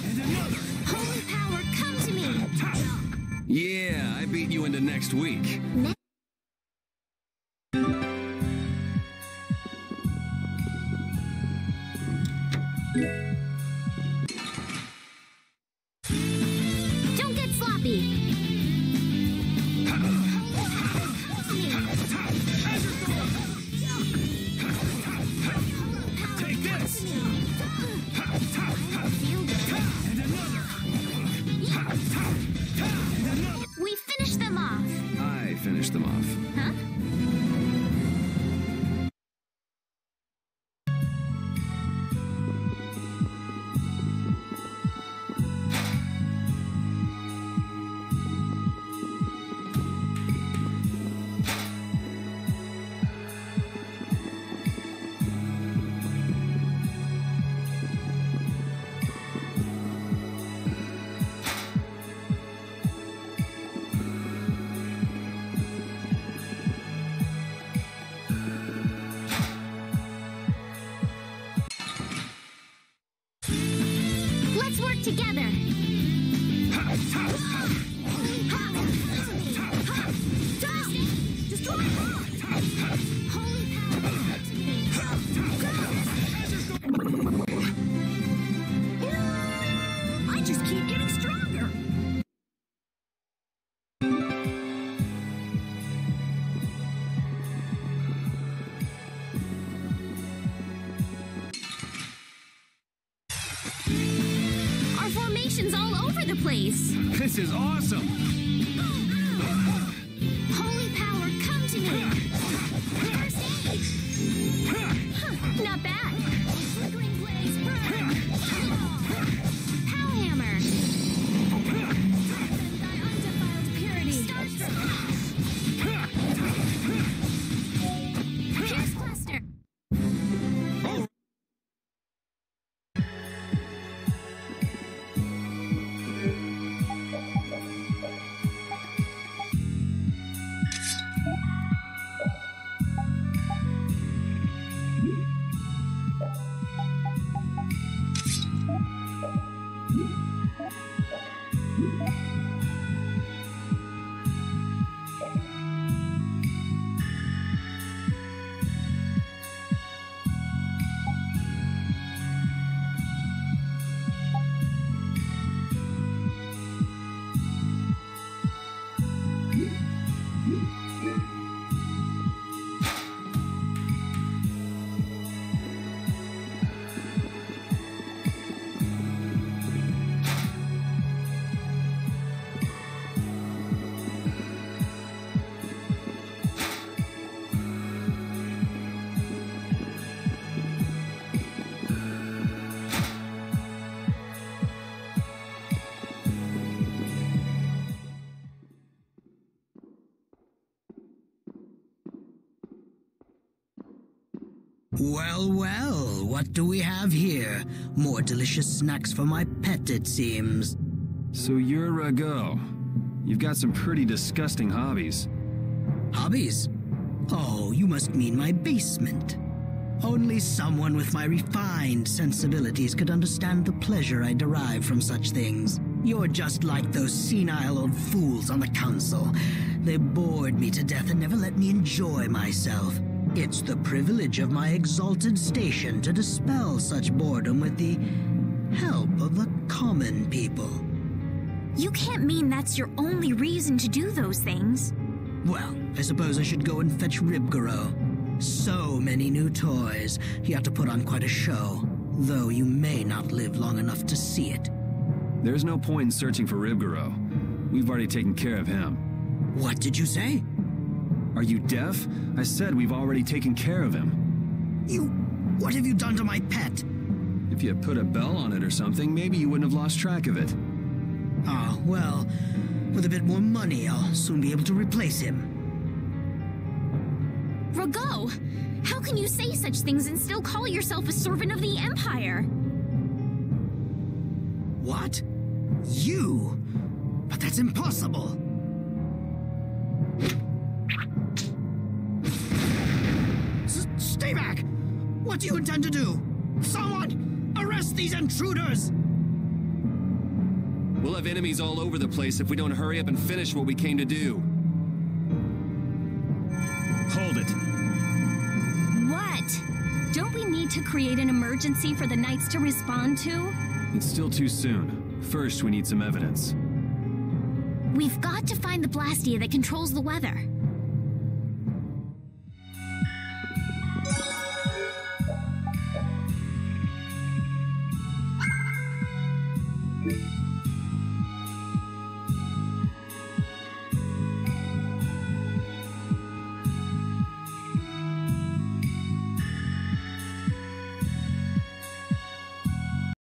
And another. Holy power, come to me! Yeah, I beat you into next week. Don't get sloppy! Take this. And another. And another. We finished them off! I finished them off. Huh? Let's work together! I just keep getting stronger. Our formation's all over the place! This is awesome! Holy power, come to me! First aid! Not bad! Flickering blaze, burn! Pow hammer! Thy undefiled purity! Pierce cluster! Well, well, what do we have here? More delicious snacks for my pet, it seems. So you're Rago. You've got some pretty disgusting hobbies. Hobbies? Oh, you must mean my basement. Only someone with my refined sensibilities could understand the pleasure I derive from such things. You're just like those senile old fools on the council. They bored me to death and never let me enjoy myself. It's the privilege of my exalted station to dispel such boredom with the help of the common people. You can't mean that's your only reason to do those things. Well, I suppose I should go and fetch Ribgaro. So many new toys. He ought to put on quite a show, though you may not live long enough to see it. There's no point in searching for Ribgaro. We've already taken care of him. What did you say? Are you deaf? I said we've already taken care of him. What have you done to my pet? If you had put a bell on it or something, maybe you wouldn't have lost track of it. Ah, well, with a bit more money, I'll soon be able to replace him. Rago! How can you say such things and still call yourself a servant of the Empire? What? You? But that's impossible! Stay back! What do you intend to do? Someone! Arrest these intruders! We'll have enemies all over the place if we don't hurry up and finish what we came to do. Hold it. What? Don't we need to create an emergency for the Knights to respond to? It's still too soon. First, we need some evidence. We've got to find the Blastia that controls the weather.